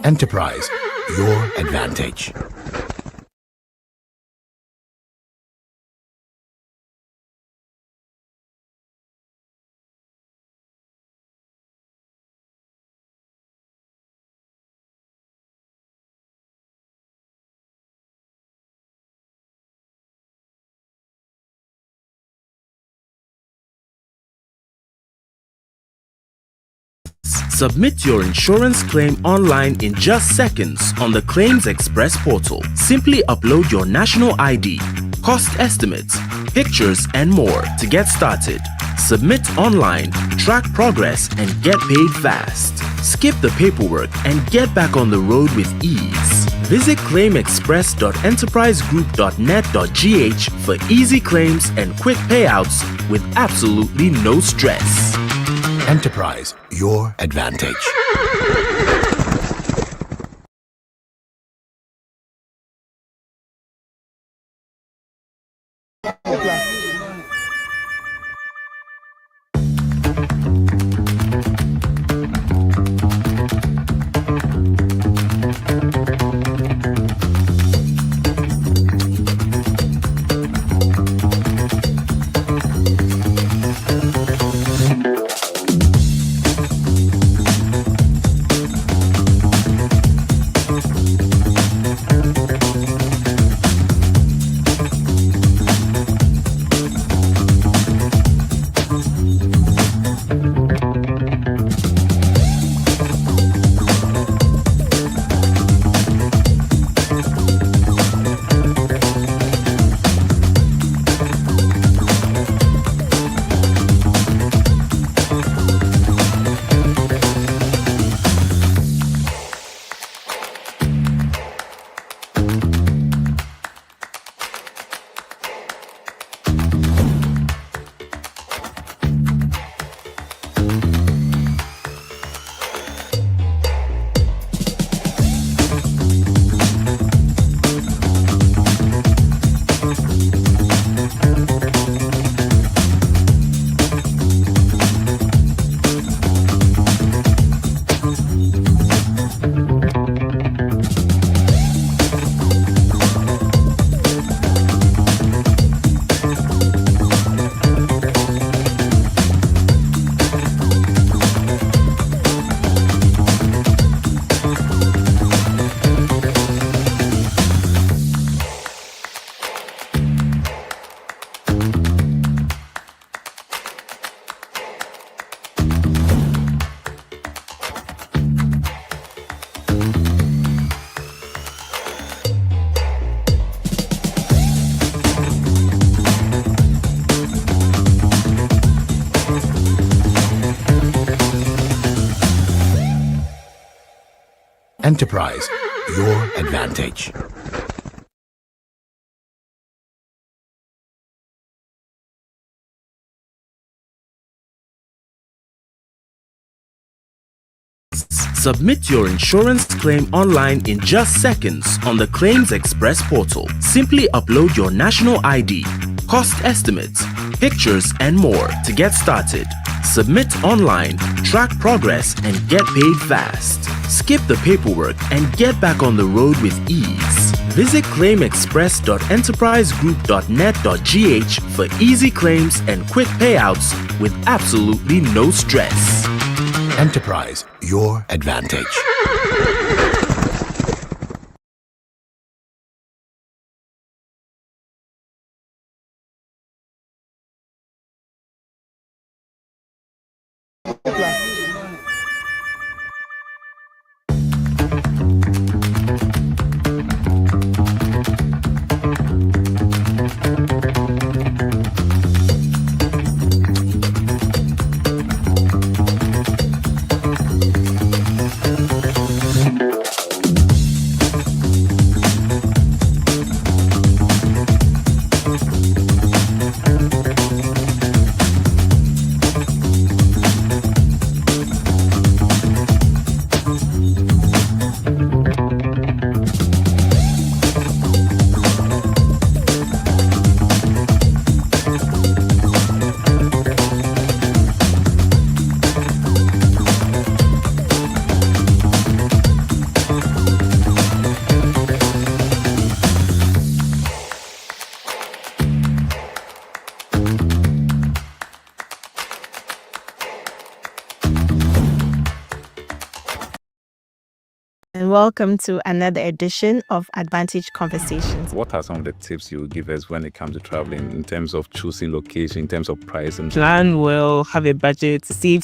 Enterprise, your advantage. Submit your insurance claim online in just seconds on the Claims Express portal. Simply upload your national ID, cost estimates, pictures, and more to get started. Submit online, track progress, and get paid fast. Skip the paperwork and get back on the road with ease. Visit claimexpress.enterprisegroup.net.gh for easy claims and quick payouts with absolutely no stress. Enterprise, your advantage. Enterprise, your advantage. Submit your insurance claim online in just seconds on the Claims Express portal. Simply upload your national ID, cost estimates, pictures, and more to get started. Submit online, track progress, and get paid fast. Skip the paperwork and get back on the road with ease. Visit claimexpress.enterprisegroup.net.gh for easy claims and quick payouts with absolutely no stress. Enterprise, your advantage. and welcome to another edition of Advantage Conversations. What are some of the tips you would give us when it comes to traveling in terms of choosing location, in terms of price? And plan well, have a budget, save.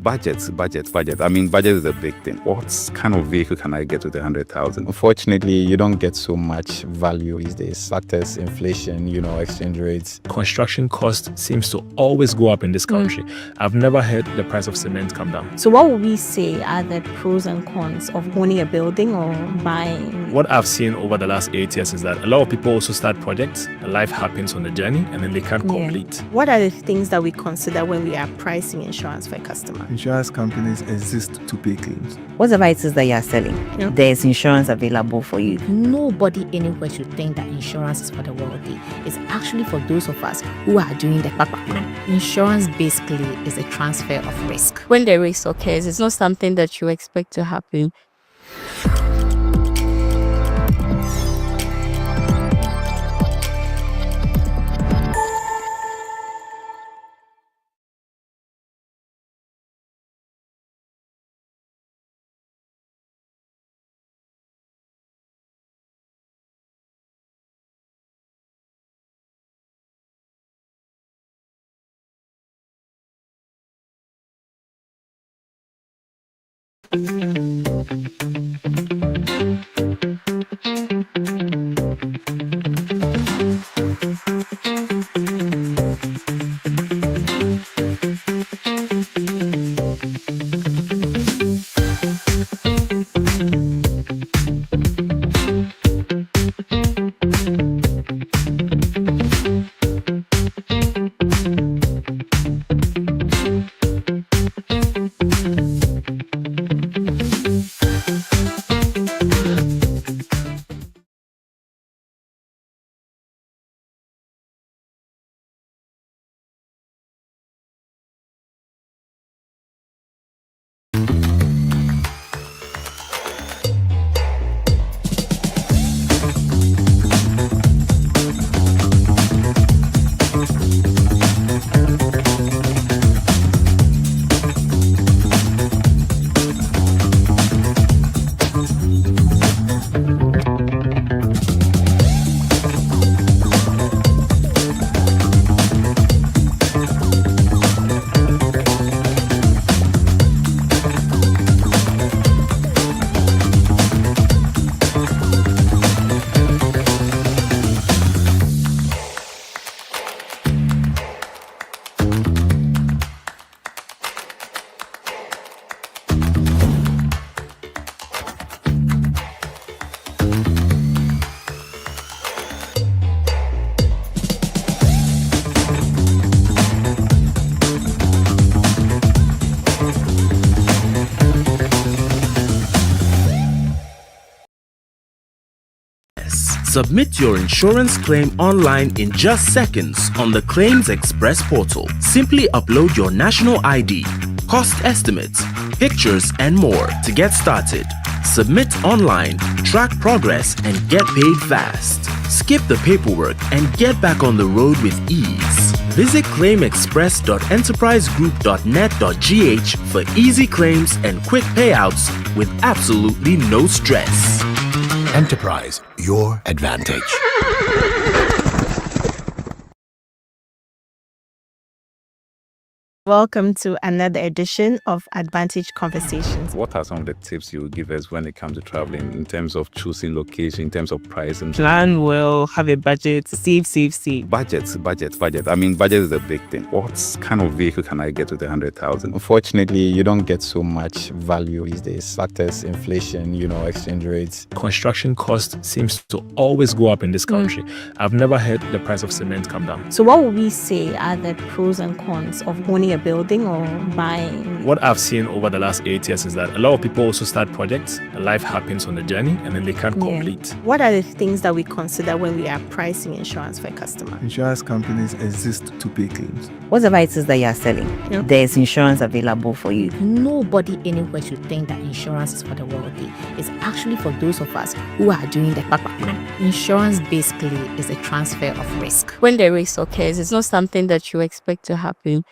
Budget. I mean, budget is a big thing. What kind of vehicle can I get with 100,000? Unfortunately, you don't get so much value these days. Factors, inflation, exchange rates. Construction cost seems to always go up in this country. I've never heard the price of cement come down. So what would we say are the pros and cons of owning a building or buying? What I've seen over the last 8 years is that a lot of people also start projects, life happens on the journey, and then they can't complete. What are the things that we consider when we are pricing insurance for a customer? Insurance companies exist to pay claims. Whatever it is that you are selling, there's insurance available for you. Nobody anywhere should think that insurance is for the wealthy. It's actually for those of us who are doing the papa. Insurance basically is a transfer of risk. When the risk occurs, it's not something that you expect to happen. Submit your insurance claim online in just seconds on the Claims Express portal. Simply upload your national ID, cost estimates, pictures, and more to get started. Submit online, track progress, and get paid fast. Skip the paperwork and get back on the road with ease. Visit claimexpress.enterprisegroup.net.gh for easy claims and quick payouts with absolutely no stress. Enterprise, your advantage. Welcome to another edition of Advantage Conversations. What are some of the tips you would give us when it comes to traveling in terms of choosing location, in terms of price? And Plan well, have a budget, save. Budget. I mean, budget is a big thing. What kind of vehicle can I get with 100,000? Unfortunately, you don't get so much value these days. Factors, inflation, exchange rates. Construction cost seems to always go up in this country. I've never heard the price of cement come down. So what would we say are the pros and cons of owning a building or buying? What I've seen over the last 8 years is that a lot of people also start projects, life happens on the journey, and then they can't complete. What are the things that we consider when we are pricing insurance for a customer? Insurance companies exist to pay claims. Whatever it is that you are selling, there's insurance available for you. Nobody anywhere should think that insurance is for the wealthy. It's actually for those of us who are doing the papa. Insurance basically is a transfer of risk. When the risk occurs, it's not something that you expect to happen.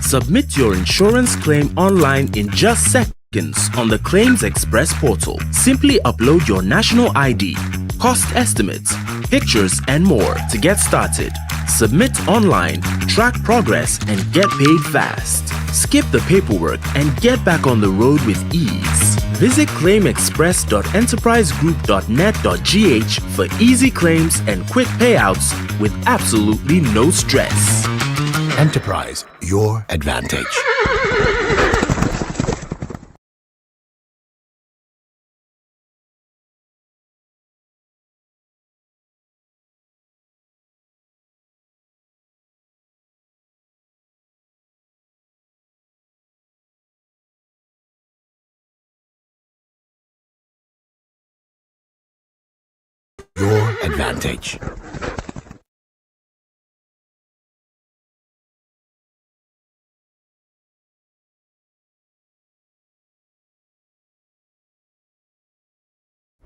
Submit your insurance claim online in just seconds on the Claims Express portal. Simply upload your national ID, cost estimates, pictures, and more to get started. Submit online, track progress, and get paid fast. Skip the paperwork and get back on the road with ease. Visit claimexpress.enterprisegroup.net.gh for easy claims and quick payouts with absolutely no stress. Enterprise, your advantage. Your advantage.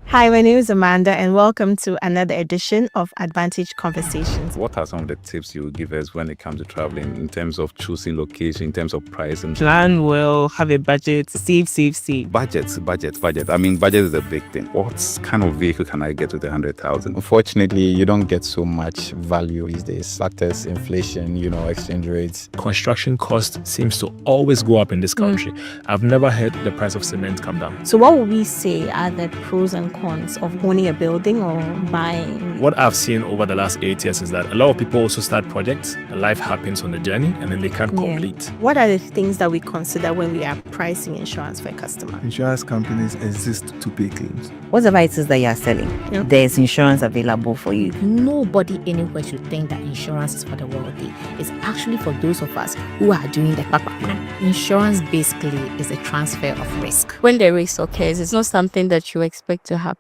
Hi, my name is Amanda, and welcome to another edition of Advantage Conversations. What are some of the tips you would give us when it comes to traveling in terms of choosing location, in terms of pricing? Plan well, have a budget, save. Budget. I mean, budget is a big thing. What kind of vehicle can I get with 100,000? Unfortunately, you don't get so much value these days. Factors, inflation, exchange rates. Construction cost seems to always go up in this country. I've never heard the price of cement come down. So what would we say are the pros and cons of owning a building or buying? What I've seen over the last 8 years is that a lot of people also start projects, life happens on the journey, and then they can't complete. What are the things that we consider when we are pricing insurance for a customer? Insurance companies exist to pay claims. Whatever it is that you are selling, there's insurance available for you. Nobody anywhere should think that insurance is for the wealthy. It's actually for those of us who are doing the papakman. Insurance basically is a transfer of risk. When the risk occurs, it's not something that you expect to happen.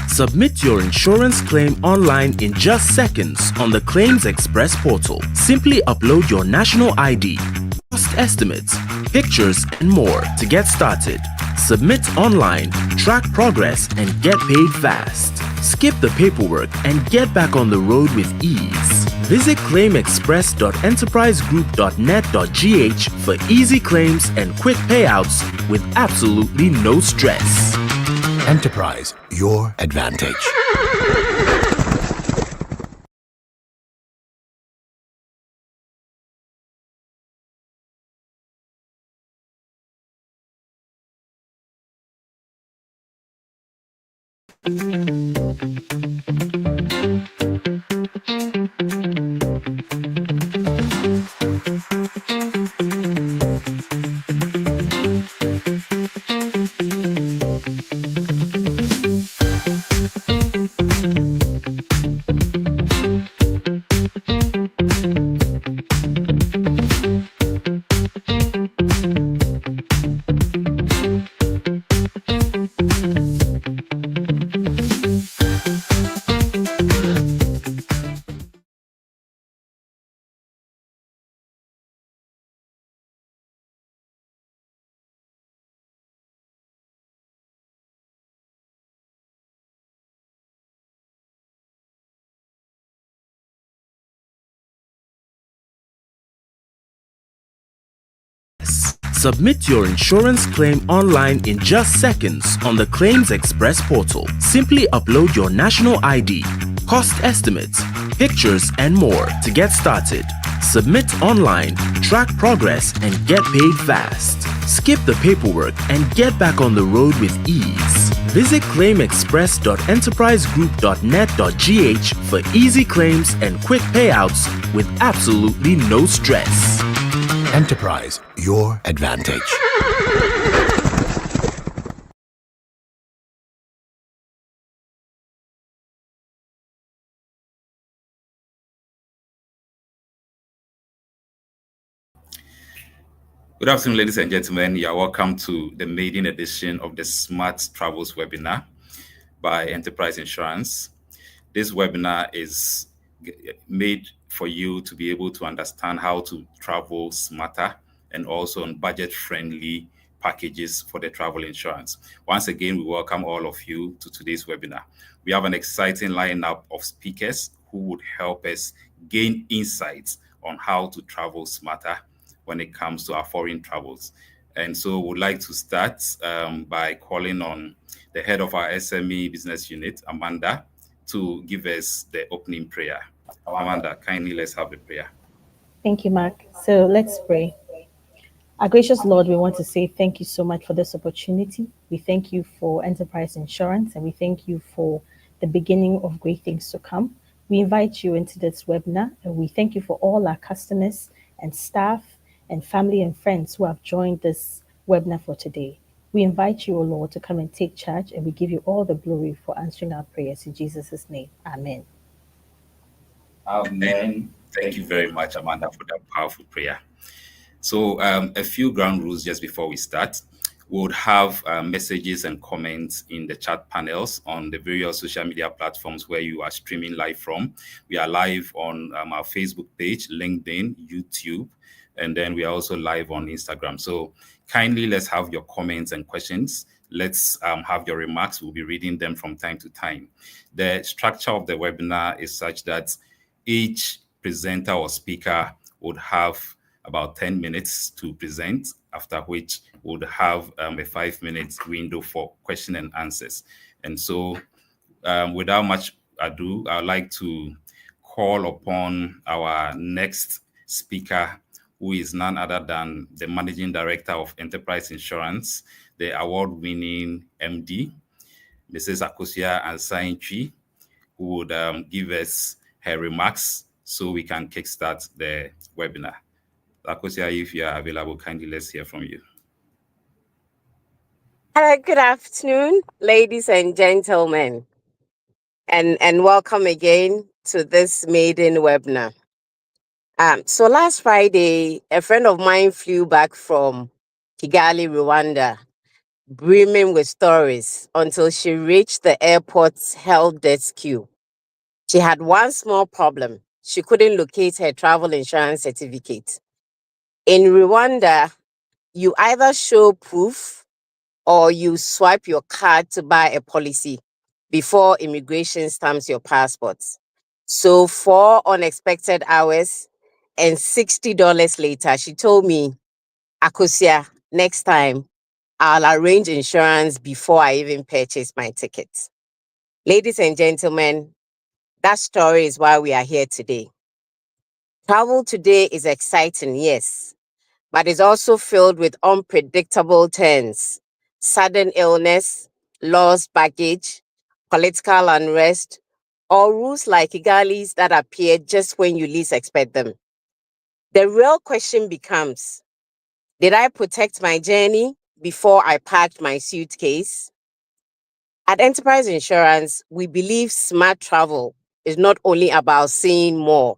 Submit your insurance claim online in just seconds on the Claims Express portal. Simply upload your national ID, cost estimates, pictures, and more to get started. Submit online, track progress, and get paid fast. Skip the paperwork and get back on the road with ease. Visit claimexpress.enterprisegroup.net.gh for easy claims and quick payouts with absolutely no stress. Enterprise, your advantage. Submit your insurance claim online in just seconds on the Claims Express portal. Simply upload your national ID, cost estimates, pictures, and more to get started. Submit online, track progress, and get paid fast. Skip the paperwork and get back on the road with ease. Visit claimexpress.enterprisegroup.net.gh for easy claims and quick payouts with absolutely no stress. Enterprise, your advantage. Good afternoon, ladies and gentlemen. You are welcome to the maiden edition of the Smart Travels webinar by Enterprise Insurance. This webinar is made for you to be able to understand how to travel smarter and also on budget-friendly packages for the travel insurance. Once again, we welcome all of you to today's webinar. We have an exciting lineup of speakers who would help us gain insights on how to travel smarter when it comes to our foreign travels. And so we'd like to start by calling on the head of our SME business unit, Amanda, to give us the opening prayer. Amanda, kindly let's have the prayer. Thank you, Mark. So let's pray. Our gracious Lord, we want to say thank you so much for this opportunity. We thank you for Enterprise Insurance, and we thank you for the beginning of great things to come. We invite you into this webinar, and we thank you for all our customers and staff and family and friends who have joined this webinar for today. We invite you, O Lord, to come and take charge, and we give you all the glory for answering our prayers in Jesus' name. Amen. Amen. Thank you very much, Amanda, for that powerful prayer. So a few ground rules just before we start. We would have messages and comments in the chat panels on the various social media platforms where you are streaming live from. We are live on our Facebook page, LinkedIn, YouTube, and then we are also live on Instagram. So kindly let's have your comments and questions. Let's have your remarks. We'll be reading them from time to time. The structure of the webinar is such that each presenter or speaker would have about 10 minutes to present, after which we'll have a 5-minute window for question and answers. And so without much ado, I'd like to call upon our next speaker, who is none other than the Managing Director of Enterprise Insurance, the award-winning MD, Mrs. Akosua Ansaintwi, who would give us her remarks so we can kickstart the webinar. Akosua, if you are available, kindly let's hear from you. Good afternoon, ladies and gentlemen, and welcome again to this maiden webinar. So last Friday, a friend of mine flew back from Kigali, Rwanda, brimming with stories until she reached the airport's help desk queue. She had one small problem. She couldn't locate her travel insurance certificate. In Rwanda, you either show proof or you swipe your card to buy a policy before immigration stamps your passport. So 4 unexpected hours and $60 later, she told me, Akosua, next time I'll arrange insurance before I even purchase my ticket. Ladies and gentlemen, that story is why we are here today. Travel today is exciting, yes, but it's also filled with unpredictable turns, sudden illness, lost baggage, political unrest, or rules like Kigali's that appear just when you least expect them. The real question becomes, did I protect my journey before I packed my suitcase? At Enterprise Insurance, we believe smart travel is not only about seeing more,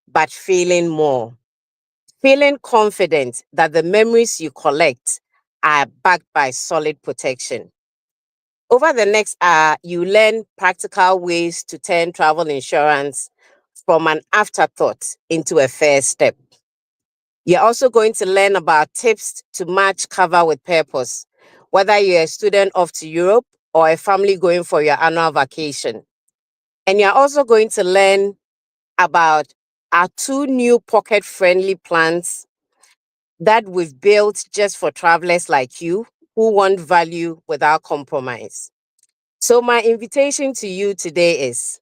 but feeling more. Feeling confident that the memories you collect are backed by solid protection. Over the next hour, you learn practical ways to turn travel insurance from an afterthought into a first step. You're also going to learn about tips to match cover with purpose, whether you're a student off to Europe or a family going for your annual vacation. And you're also going to learn about our 2 new pocket-friendly plans that we've built just for travelers like you who want value without compromise. So my invitation to you today is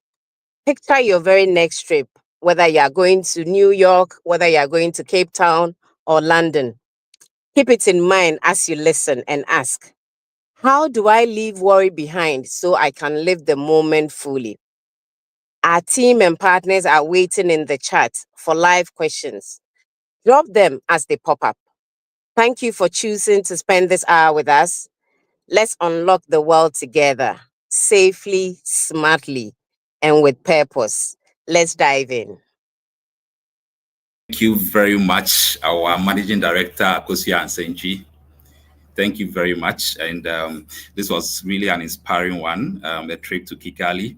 picture your very next trip, whether you are going to New York, whether you are going to Cape Town or London. Keep it in mind as you listen and ask, how do I leave worry behind so I can live the moment fully? Our team and partners are waiting in the chat for live questions. Drop them as they pop up. Thank you for choosing to spend this hour with us. Let's unlock the world together, safely, smartly, and with purpose. Let's dive in. Thank you very much, our Managing Director, Akosia Ansenchi. Thank you very much. And this was really an inspiring one, a trip to Kigali.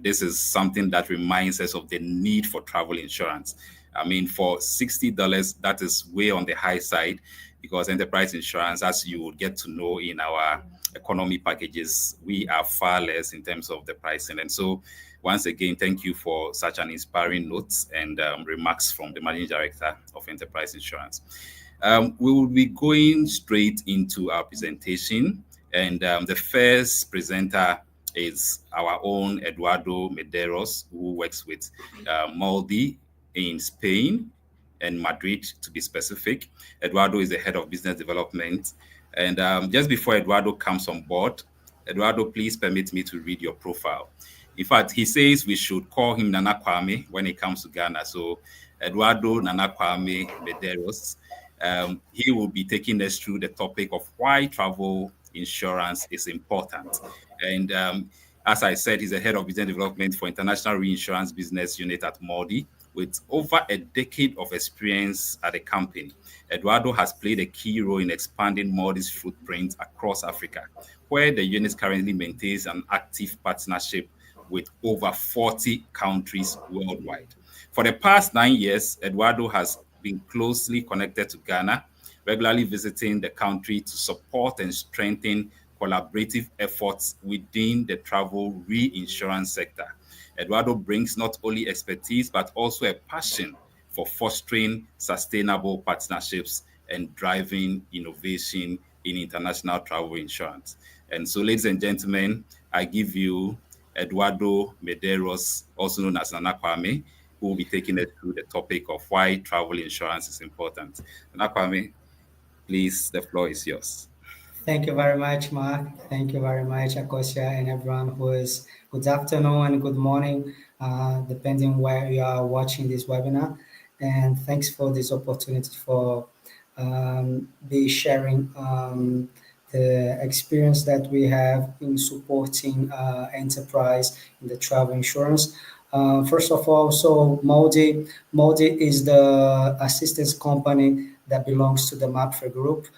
This is something that reminds us of the need for travel insurance. I mean, for $60, that is way on the high side, because enterprise insurance, as you would get to know in our economy packages, we are far less in terms of the pricing. And so once again, thank you for such an inspiring note and remarks from the Managing Director of Enterprise Insurance. We will be going straight into our presentation, and the first presenter is our own Eduardo Medeiros, who works with MAWDY in Spain and Madrid, to be specific. Eduardo is the head of business development. And just before Eduardo comes on board, Eduardo, please permit me to read your profile. In fact, he says we should call him Nana Kwame when it comes to Ghana. So Eduardo Nana Kwame Medeiros. He will be taking us through the topic of why travel insurance is important. And as I said, he's the head of business development for international reinsurance business unit at MAWDY, with over a decade of experience at the company. Eduardo has played a key role in expanding MAWDY's footprint across Africa, where the unit currently maintains an active partnership with over 40 countries worldwide. For the past 9 years, Eduardo has been closely connected to Ghana, regularly visiting the country to support and strengthen collaborative efforts within the travel reinsurance sector. Eduardo brings not only expertise, but also a passion for fostering sustainable partnerships and driving innovation in international travel insurance. And so, ladies and gentlemen, I give you Eduardo Medeiros, also known as Nana Kwame, who will be taking us through the topic of why travel insurance is important. Nana Kwame, please, the floor is yours. Thank you very much, Mark. Thank you very much, Akosia, and everyone who is good afternoon and good morning, depending where you are watching this webinar. And thanks for this opportunity for be sharing the experience that we have in supporting enterprise in the travel insurance. First of all, so MAWDY is the assistance company that belongs to the MAPFRE group.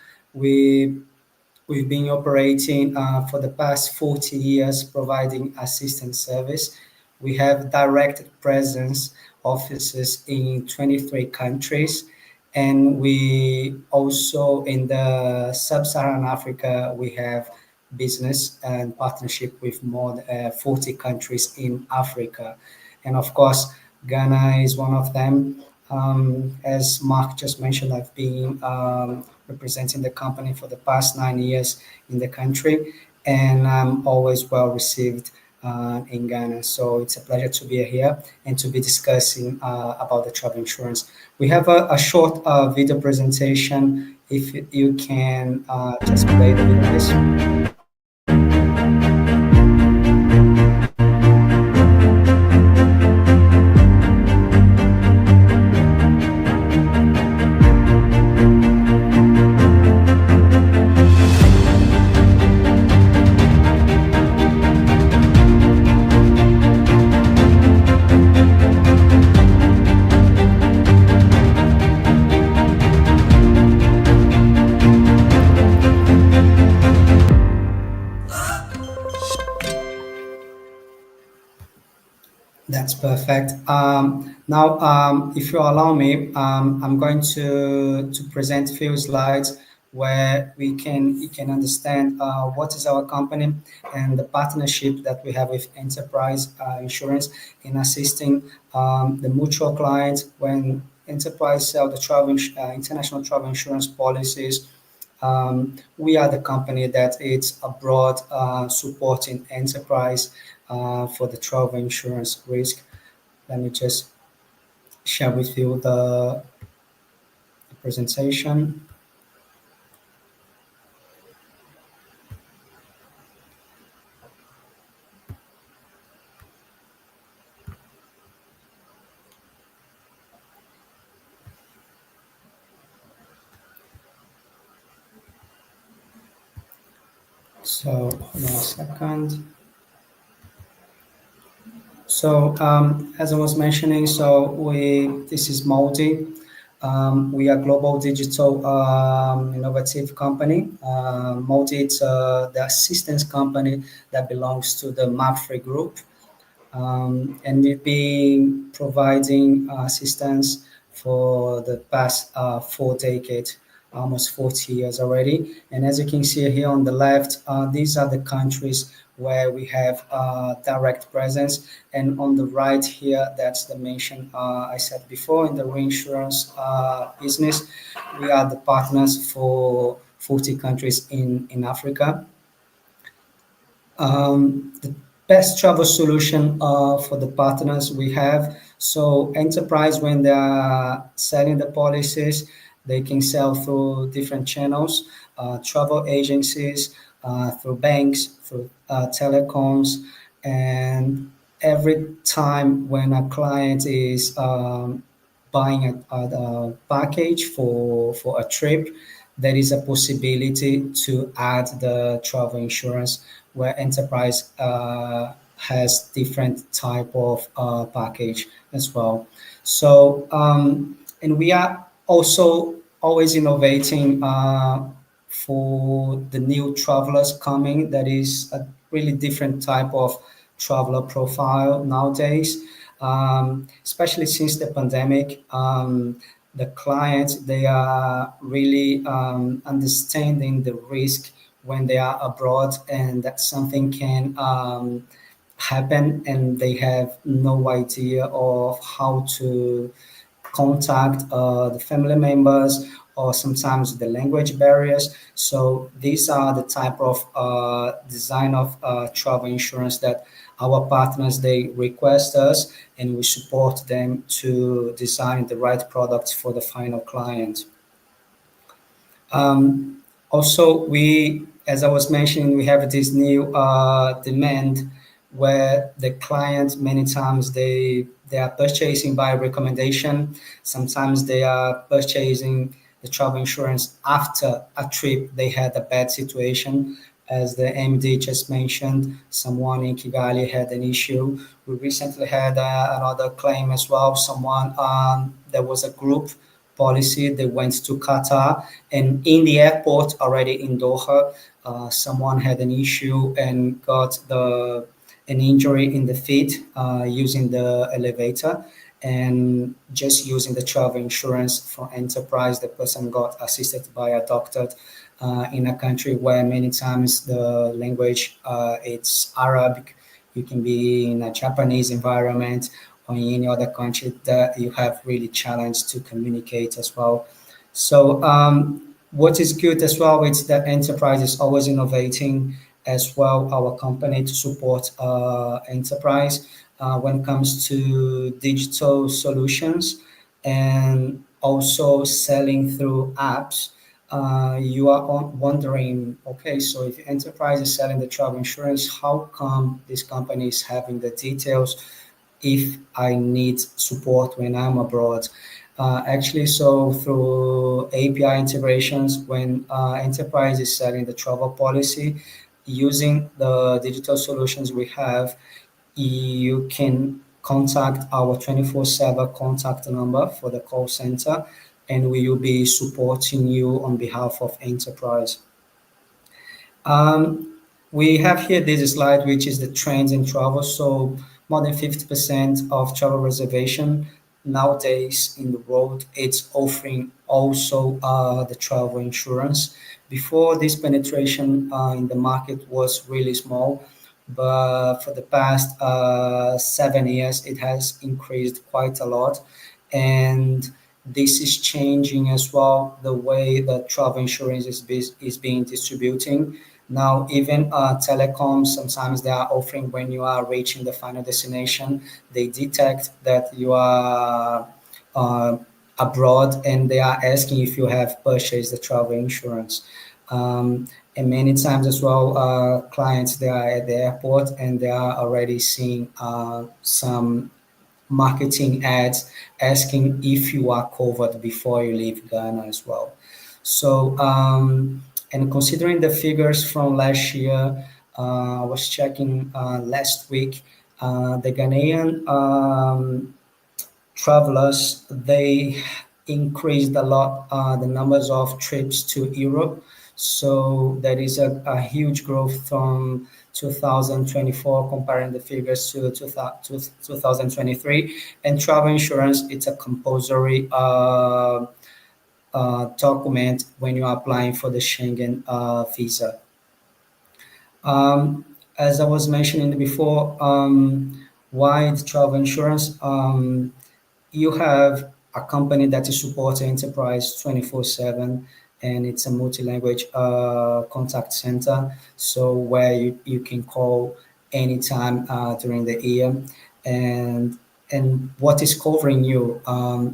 We've been operating for the past 40 years, providing assistance service. We have direct presence offices in 23 countries. And we also, in the sub-Saharan Africa, we have business and partnership with more than 40 countries in Africa. And of course, Ghana is one of them. As Mark just mentioned, I've been representing the company for the past 9 years in the country, and I'm always well received in Ghana. So it's a pleasure to be here and to be discussing about the travel insurance. We have a short video presentation. If you can just play the video, please. That's perfect. Now, if you allow me, I'm going to present a few slides where you can understand what is our company and the partnership that we have with Enterprise Insurance in assisting the mutual clients when enterprise sell the international travel insurance policies, we are the company that is abroad supporting enterprise for the travel insurance risk. Let me just share with you the presentation. So, hold on a second. So, as I was mentioning, this is MAWDY. We are global digital innovative company. MAWDY is the assistance company that belongs to the MAPFRE group. And we've been providing assistance for the past 4 decades, almost 40 years already. And as you can see here on the left, these are the countries where we have direct presence. And on the right here, that's the mention I said before in the reinsurance business. We are the partners for 40 countries in Africa. The best travel solution for the partners we have. So enterprise, when they are selling the policies, they can sell through different channels, travel agencies, through banks, through telecoms, and every time when a client is buying a package for a trip, there is a possibility to add the travel insurance where enterprise has different type of package as well. So, and we are also always innovating for the new travelers coming. That is a really different type of traveler profile nowadays, especially since the pandemic. The clients, they are really understanding the risk when they are abroad, and that something can happen and they have no idea of how to contact the family members, or sometimes the language barriers. So these are the type of design of travel insurance that our partners, they request us, and we support them to design the right products for the final client. Also, as I was mentioning, we have this new demand where the clients, many times they are purchasing by recommendation. Sometimes they are purchasing the travel insurance after a trip they had a bad situation. As the MD just mentioned, someone in Kigali had an issue. We recently had another claim as well. Someone, there was a group policy. They went to Qatar, and in the airport already in Doha, someone had an issue and got an injury in the feet using the elevator, and just using the travel insurance for enterprise, the person got assisted by a doctor in a country where many times the language it's Arabic. You can be in a Japanese environment or in any other country that you have really challenged to communicate as well. So what is good as well is that enterprise is always innovating as well, our company, to support enterprise when it comes to digital solutions and also selling through apps. You are wondering, okay, so if enterprise is selling the travel insurance, how come this company is having the details if I need support when I'm abroad? Actually, so through API integrations, when enterprise is selling the travel policy, using the digital solutions we have, you can contact our 24/7 contact number for the call center, and we will be supporting you on behalf of enterprise. We have here this slide, which is the trends in travel. So more than 50% of travel reservation nowadays in the world, it's offering also the travel insurance. Before, this penetration in the market was really small, but for the past 7 years, it has increased quite a lot. And this is changing as well the way that travel insurance is being distributing. Now, even telecoms, sometimes they are offering when you are reaching the final destination, they detect that you are abroad and they are asking if you have purchased the travel insurance. And many times as well, clients, they are at the airport and they are already seeing some marketing ads asking if you are covered before you leave Ghana as well. So, and considering the figures from last year, I was checking last week, the Ghanaian travelers, they increased a lot the numbers of trips to Europe. So there is a huge growth from 2024 comparing the figures to 2023. And travel insurance, it's a compulsory document when you are applying for the Schengen visa. As I was mentioning before, why the travel insurance? You have a company that is supporting enterprise 24/7, and it's a multi-language contact center. So where you can call anytime during the year, and what is covering you,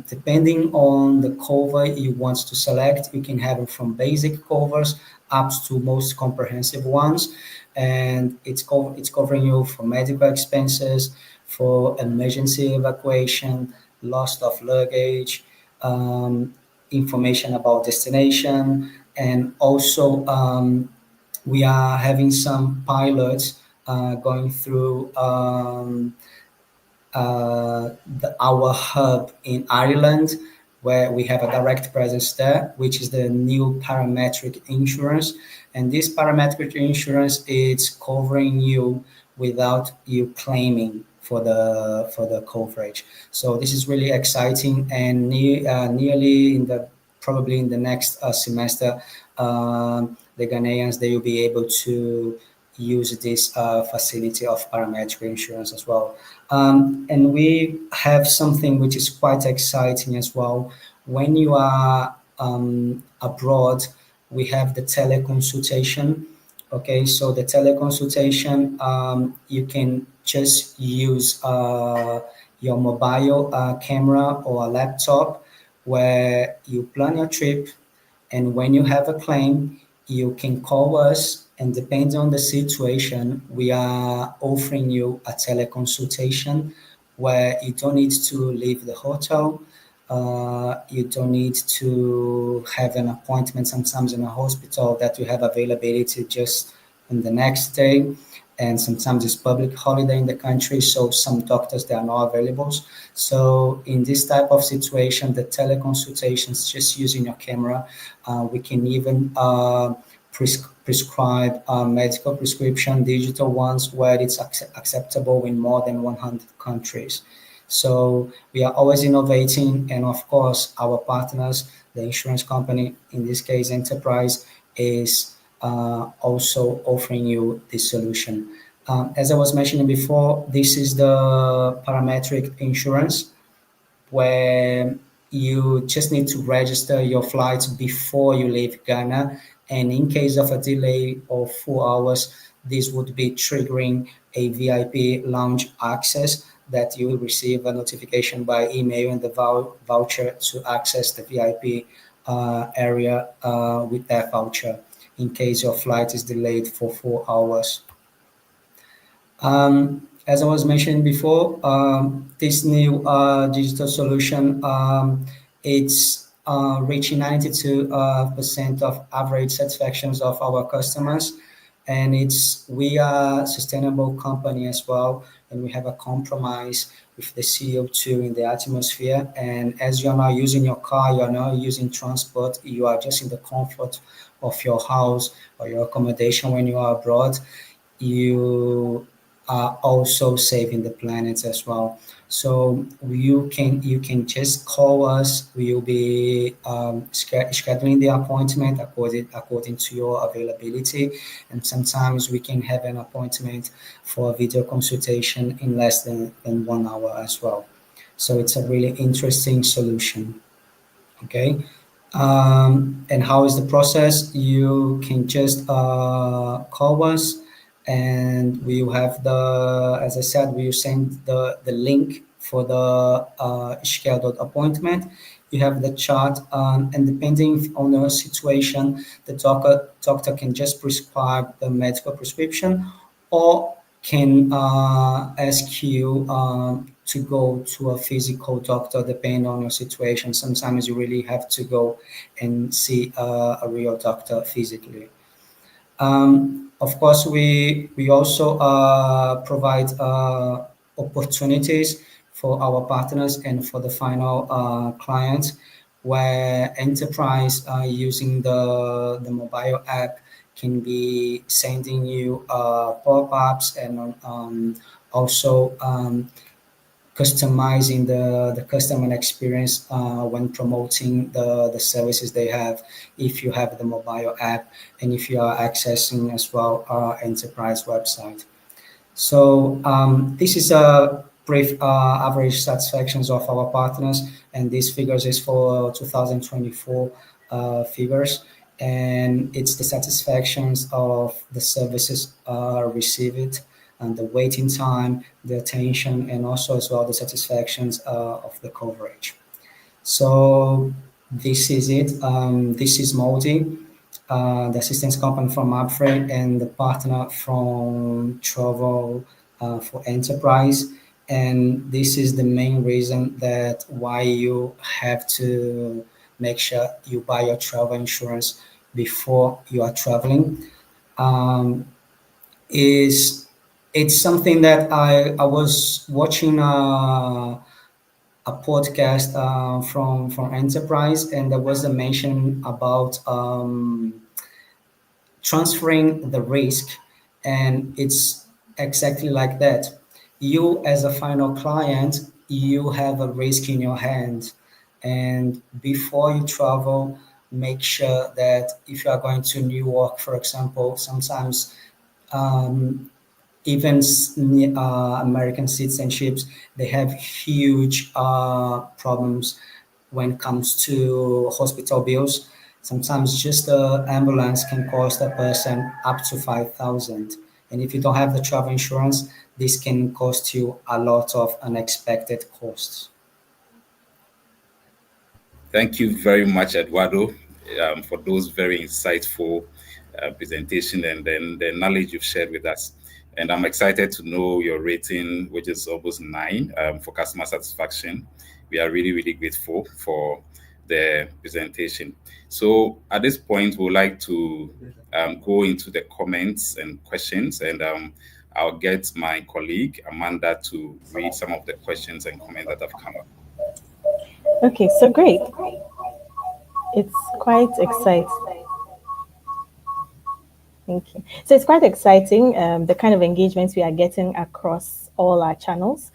depending on the cover you want to select, you can have it from basic covers up to most comprehensive ones, and it's covering you for medical expenses, for emergency evacuation, loss of luggage, information about destination, and also we are having some pilots going through our hub in Ireland, where we have a direct presence there, which is the new parametric insurance. And this parametric insurance is covering you without you claiming for the coverage. So this is really exciting, and nearly probably in the next semester, the Ghanaians, they will be able to use this facility of parametric insurance as well. And we have something which is quite exciting as well. When you are abroad, we have the teleconsultation. Okay, so the teleconsultation, you can just use your mobile camera or a laptop where you plan your trip, and when you have a claim, you can call us, and depending on the situation, we are offering you a teleconsultation where you don't need to leave the hotel. You don't need to have an appointment sometimes in a hospital that you have availability just on the next day. And sometimes it's public holiday in the country, so some doctors, they are not available. So in this type of situation, the teleconsultations, just using your camera, we can even prescribe medical prescription, digital ones, where it's acceptable in more than 100 countries. So we are always innovating, and of course, our partners, the insurance company, in this case, Enterprise, is also offering you this solution. As I was mentioning before, this is the parametric insurance, where you just need to register your flights before you leave Ghana. And in case of a delay of 4 hours, this would be triggering a VIP lounge access that you will receive a notification by email and the voucher to access the VIP area with that voucher in case your flight is delayed for 4 hours. As I was mentioning before, this new digital solution, it's reaching 92% of average satisfactions of our customers. And we are a sustainable company as well, and we have a compromise with the CO2 in the atmosphere. And as you're not using your car, you're not using transport, you are just in the comfort of your house or your accommodation when you are abroad, you are also saving the planet as well. So you can just call us. We'll be scheduling the appointment according to your availability, and sometimes we can have an appointment for a video consultation in less than 1 hour as well. So it's a really interesting solution. Okay. And how is the process? You can just call us, and we will have the, as I said, we will send the link for the scheduled appointment. You have the chart, and depending on your situation, the doctor can just prescribe the medical prescription, or can ask you to go to a physical doctor depending on your situation. Sometimes you really have to go and see a real doctor physically. Of course, we also provide opportunities for our partners and for the final clients, where enterprise using the mobile app can be sending you pop-ups, and also customizing the customer experience when promoting the services they have, if you have the mobile app and if you are accessing as well our enterprise website. So this is a brief average satisfactions of our partners, and these figures is for 2024 figures, and it's the satisfactions of the services received, and the waiting time, the attention, and also as well the satisfactions of the coverage. So this is it. This is MAWDY, the assistance company from Upframe and the partner from Travel for Enterprise. And this is the main reason that why you have to make sure you buy your travel insurance before you are traveling. Is It's something that I was watching a podcast from Enterprise, and there was a mention about transferring the risk, and it's exactly like that. You, as a final client, you have a risk in your hand, and before you travel, make sure that if you are going to New York, for example, sometimes even American citizenships, they have huge problems when it comes to hospital bills. Sometimes just the ambulance can cost a person up to 5,000. And if you don't have the travel insurance, this can cost you a lot of unexpected costs. Thank you very much, Eduardo, for those very insightful presentation and then the knowledge you've shared with us. And I'm excited to know your rating, which is almost 9 for customer satisfaction. We are really, really grateful for the presentation. So at this point, we'd like to go into the comments and questions, and I'll get my colleague Amanda to read some of the questions and comments that have come up. Okay, so great. It's quite exciting. Thank you. So it's quite exciting, the kind of engagements we are getting across all our channels.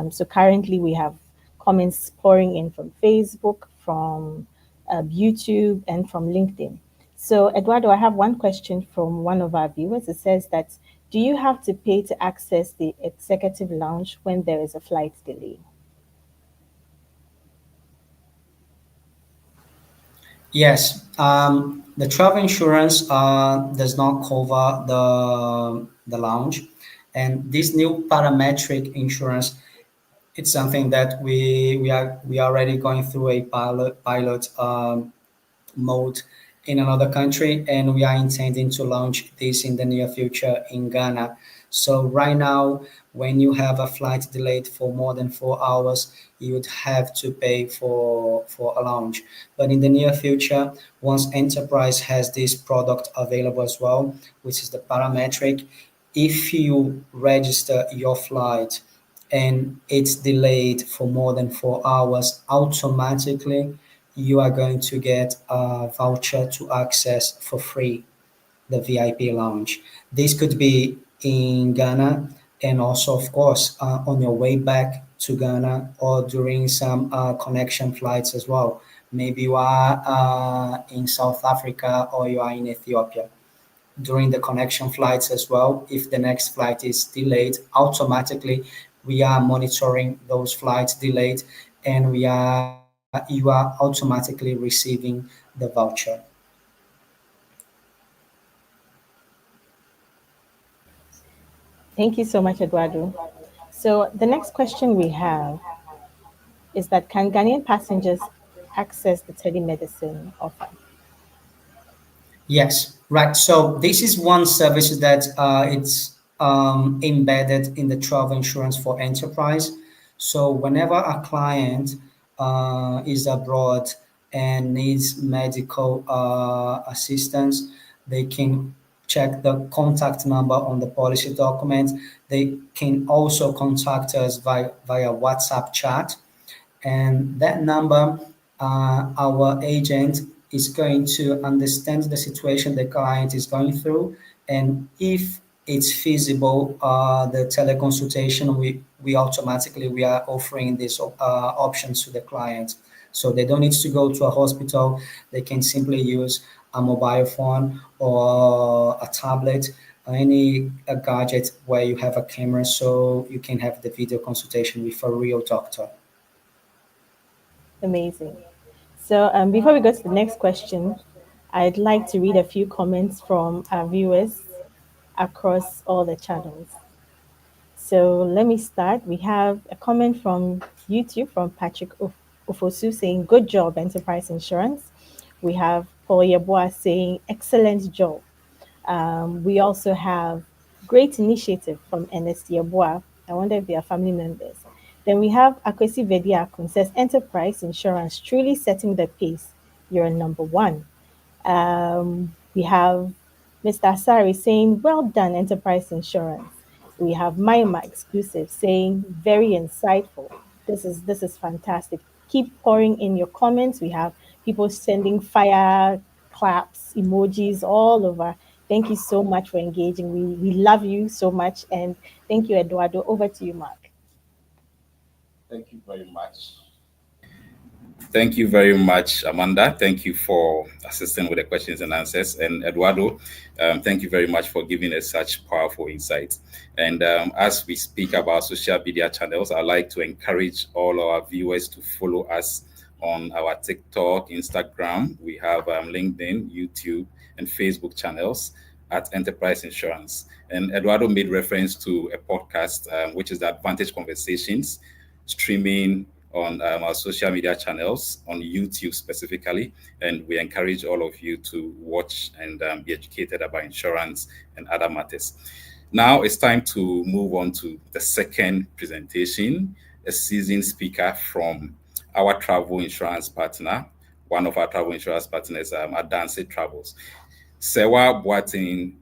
So currently we have comments pouring in from Facebook, from YouTube, and from LinkedIn. So Eduardo, I have one question from one of our viewers. It says that, do you have to pay to access the executive lounge when there is a flight delay? Yes, the travel insurance does not cover the lounge, and this new parametric insurance, it's something that we are already going through a pilot mode in another country, and we are intending to launch this in the near future in Ghana. So right now, when you have a flight delayed for more than 4 hours, you would have to pay for a lounge. But in the near future, once Enterprise has this product available as well, which is the parametric, if you register your flight and it's delayed for more than 4 hours, automatically you are going to get a voucher to access for free the VIP lounge. This could be in Ghana, and also, of course, on your way back to Ghana, or during some connection flights as well. Maybe you are in South Africa or you are in Ethiopia. During the connection flights as well, if the next flight is delayed, automatically we are monitoring those flights delayed, and we are you are automatically receiving the voucher. Thank you so much, Eduardo. So the next question we have is that can Ghanaian passengers access the telemedicine offer? Yes, right. So this is one service that it's embedded in the travel insurance for enterprise. So whenever a client is abroad and needs medical assistance, they can check the contact number on the policy document. They can also contact us via WhatsApp chat, and that number, our agent is going to understand the situation the client is going through, and if it's feasible, the teleconsultation, we automatically we are offering these options to the client, so they don't need to go to a hospital. They can simply use a mobile phone or a tablet, any a gadget where you have a camera, so you can have the video consultation with a real doctor. Amazing. So before we go to the next question, I'd like to read a few comments from our viewers across all the channels. So let me start. We have a comment from YouTube from Patrick Ufosu saying, "Good job, Enterprise Insurance." We have Paul Yeboah saying, "Excellent job." We also have great initiative from Ernest Yeboah. I wonder if they are family members. Then we have Akwesi Vediakun says, "Enterprise Insurance truly setting the pace. You're number one." We have Mr. Asari saying, "Well done, Enterprise Insurance." We have Maima Exclusive saying, "Very insightful. This is fantastic. Keep pouring in your comments." We have people sending fire claps, emojis all over. Thank you so much for engaging. We love you so much. And thank you, Eduardo. Over to you, Mark. Thank you very much. Thank you very much, Amanda. Thank you for assisting with the questions and answers. And Eduardo, thank you very much for giving us such powerful insights. And as we speak about social media channels, I'd like to encourage all our viewers to follow us on our TikTok, Instagram. We have LinkedIn, YouTube, and Facebook channels at Enterprise Insurance. And Eduardo made reference to a podcast, which is the Advantage Conversations, streaming on our social media channels, on YouTube specifically. And we encourage all of you to watch and be educated about insurance and other matters. Now it's time to move on to the second presentation, a seasoned speaker from our travel insurance partner, one of our travel insurance partners, Adansi Travels. Serwaa Boateng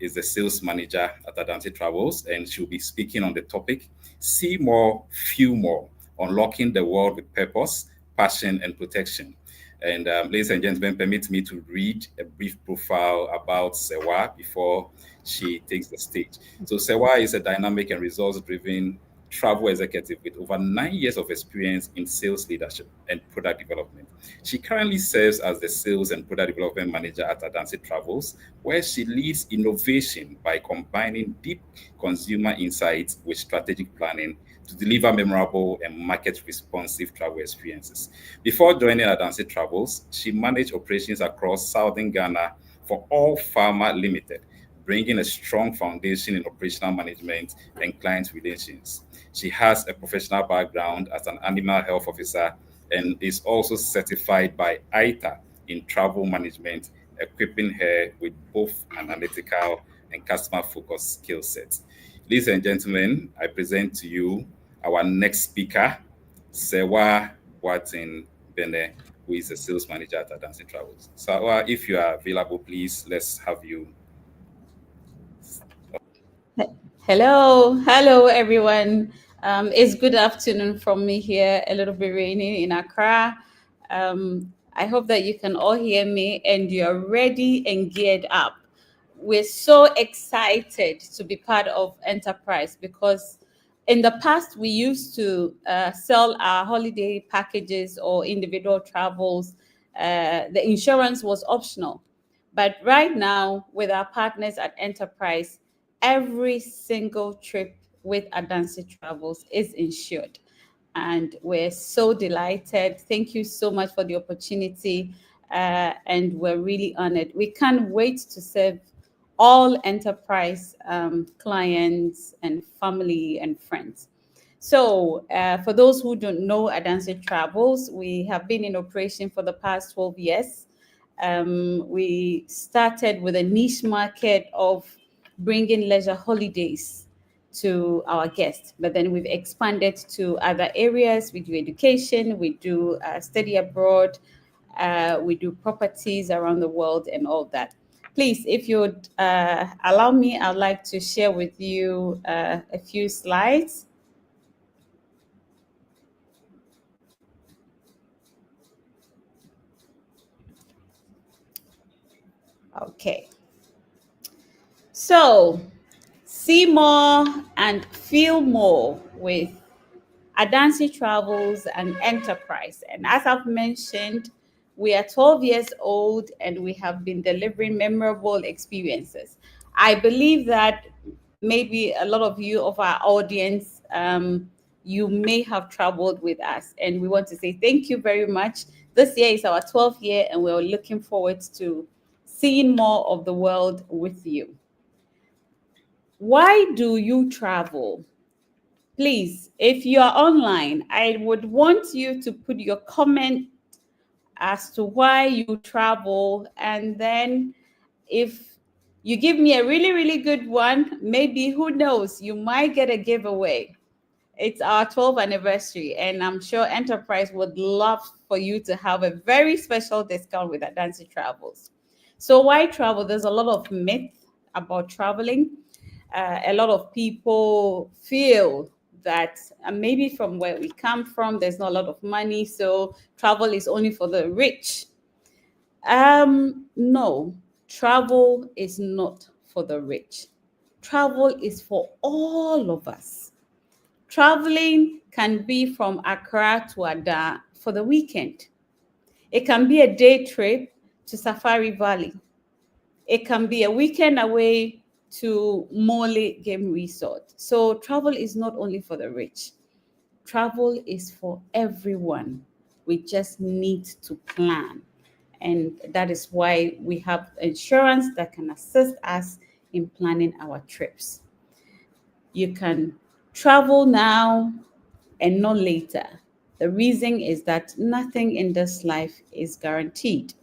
is the sales manager at Adansi Travels, and she'll be speaking on the topic, See More, Feel More, Unlocking the World with Purpose, Passion, and Protection. And ladies and gentlemen, permit me to read a brief profile about Serwaa before she takes the stage. So Serwaa is a dynamic and results-driven travel executive with over 9 years of experience in sales leadership and product development. She currently serves as the sales and product development manager at Adansi Travels, where she leads innovation by combining deep consumer insights with strategic planning to deliver memorable and market-responsive travel experiences. Before joining Adansi Travels, she managed operations across southern Ghana for All Pharma Limited, bringing a strong foundation in operational management and client relations. She has a professional background as an animal health officer and is also certified by ITA in travel management, equipping her with both analytical and customer-focused skill sets. Ladies and gentlemen, I present to you our next speaker, Serwaa Boateng, who is a sales manager at Adansi Travels. Serwaa, if you are available, please, let's have you. Hello, everyone. It's good afternoon from me here, a little bit rainy in Accra. I hope that you can all hear me and you're ready and geared up. We're so excited to be part of Enterprise because in the past, we used to sell our holiday packages or individual travels. The insurance was optional. But right now, with our partners at Enterprise, every single trip with Adansi Travels is insured. and we're so delighted. Thank you so much for the opportunity, and we're really honored. We can't wait to serve all enterprise clients and family and friends. So for those who don't know Adansi Travels, we have been in operation for the past 12 years. We started with a niche market of bringing leisure holidays to our guests, but then we've expanded to other areas. We do education, we do study abroad, we do properties around the world and all that. Please, if you'd allow me, I'd like to share with you a few slides. Okay. So, see more and feel more with Adansi Travels and Enterprise. And as I've mentioned, we are 12 years old and we have been delivering memorable experiences. I believe that maybe a lot of you of our audience, you may have traveled with us, and we want to say thank you very much. This year is our 12th year and we're looking forward to seeing more of the world with you. Why do you travel? Please, if you are online, I would want you to put your comment as to why you travel. And then if you give me a really, really good one, maybe, who knows, you might get a giveaway. It's our 12th anniversary, and I'm sure Enterprise would love for you to have a very special discount with Adansi Travels. So why travel? There's a lot of myth about traveling. A lot of people feel that maybe from where we come from, there's not a lot of money, so travel is only for the rich. No, travel is not for the rich. Travel is for all of us. Traveling can be from Accra to Ada for the weekend. It can be a day trip to Safari Valley. It can be a weekend away to Mole Game Resort. So travel is not only for the rich. Travel is for everyone. We just need to plan. And that is why we have insurance that can assist us in planning our trips. You can travel now and not later. The reason is that nothing in this life is guaranteed.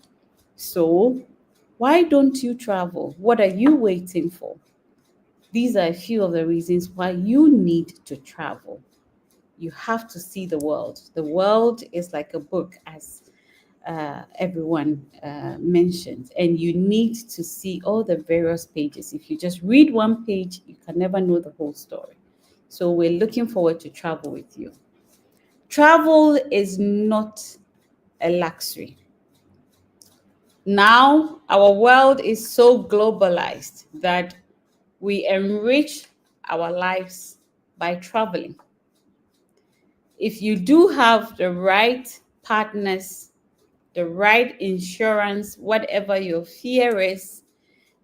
So why don't you travel? What are you waiting for? These are a few of the reasons why you need to travel. You have to see the world. The world is like a book, as everyone mentioned, and you need to see all the various pages. If you just read one page, you can never know the whole story. So we're looking forward to travel with you. Travel is not a luxury. Now, our world is so globalized that we enrich our lives by traveling. If you do have the right partners, the right insurance, whatever your fear is,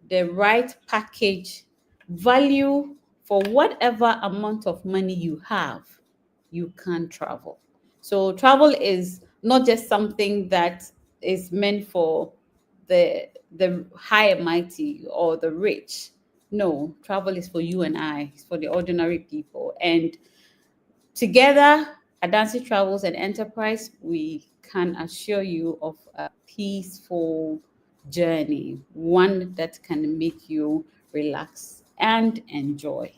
the right package, value for whatever amount of money you have, you can travel. So travel is not just something that is meant for the high and mighty or the rich. No, travel is for you and I. It's for the ordinary people. And together, Adansi Travels and Enterprise, we can assure you of a peaceful journey, one that can make you relax and enjoy.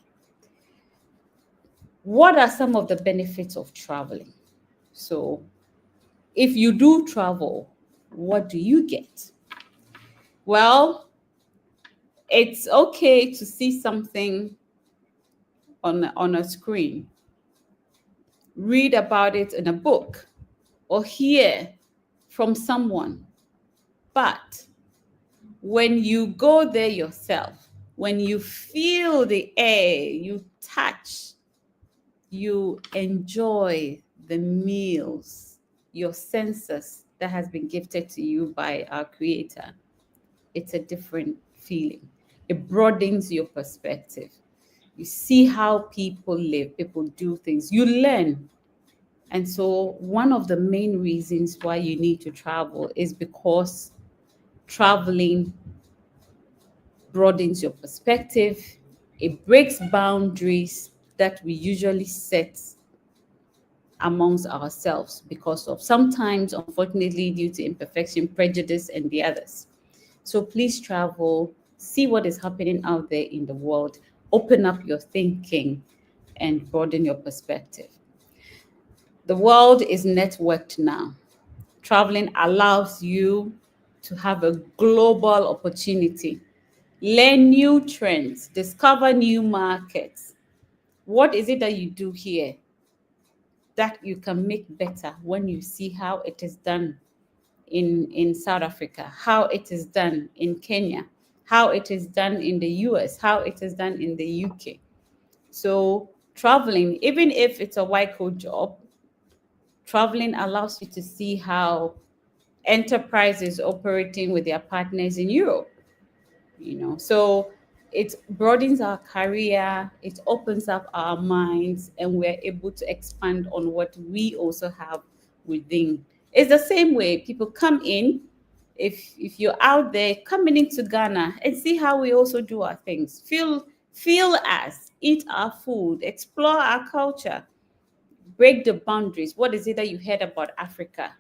What are some of the benefits of traveling? So if you do travel, what do you get? Well, it's okay to see something on a screen, read about it in a book, or hear from someone. But when you go there yourself, when you feel the air, you touch, you enjoy the meals, your senses that has been gifted to you by our Creator, it's a different feeling. It broadens your perspective. You see how people live, people do things. You learn. And so one of the main reasons why you need to travel is because traveling broadens your perspective. It breaks boundaries that we usually set amongst ourselves because of sometimes, unfortunately, due to imperfection, prejudice, and the others. So please travel, see what is happening out there in the world, open up your thinking, and broaden your perspective. The world is networked now. Traveling allows you to have a global opportunity, learn new trends, discover new markets. What is it that you do here that you can make better when you see how it is done in South Africa, how it is done in Kenya, how it is done in the US, how it is done in the UK? So traveling, even if it's a white coat job, traveling allows you to see how enterprises operating with their partners in Europe, so it broadens our career, it opens up our minds, and we're able to expand on what we also have within. It's the same way people come in. If you're out there coming into Ghana and see how we also do our things, feel us, eat our food, explore our culture, break the boundaries. What is it that you heard about Africa?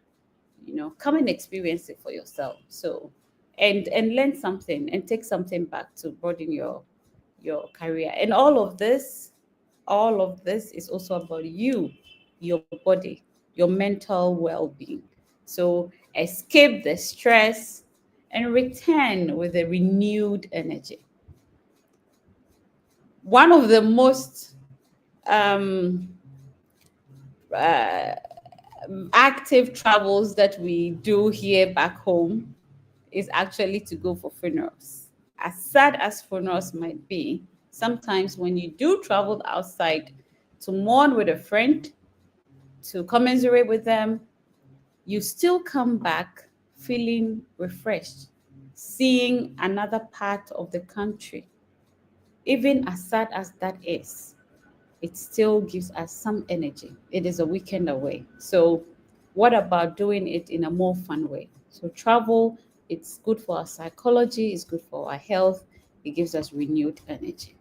Come and experience it for yourself. So and learn something and take something back to broaden your career. And all of this is also about you, your body, your mental well-being. So escape the stress and return with a renewed energy. One of the most active travels that we do here back home is actually to go for funerals. As sad as funerals might be, sometimes when you do travel outside to mourn with a friend, to commiserate with them, you still come back feeling refreshed, seeing another part of the country. Even as sad as that is, it still gives us some energy. It is a weekend away. So what about doing it in a more fun way? So travel, it's good for our psychology, it's good for our health, it gives us renewed energy.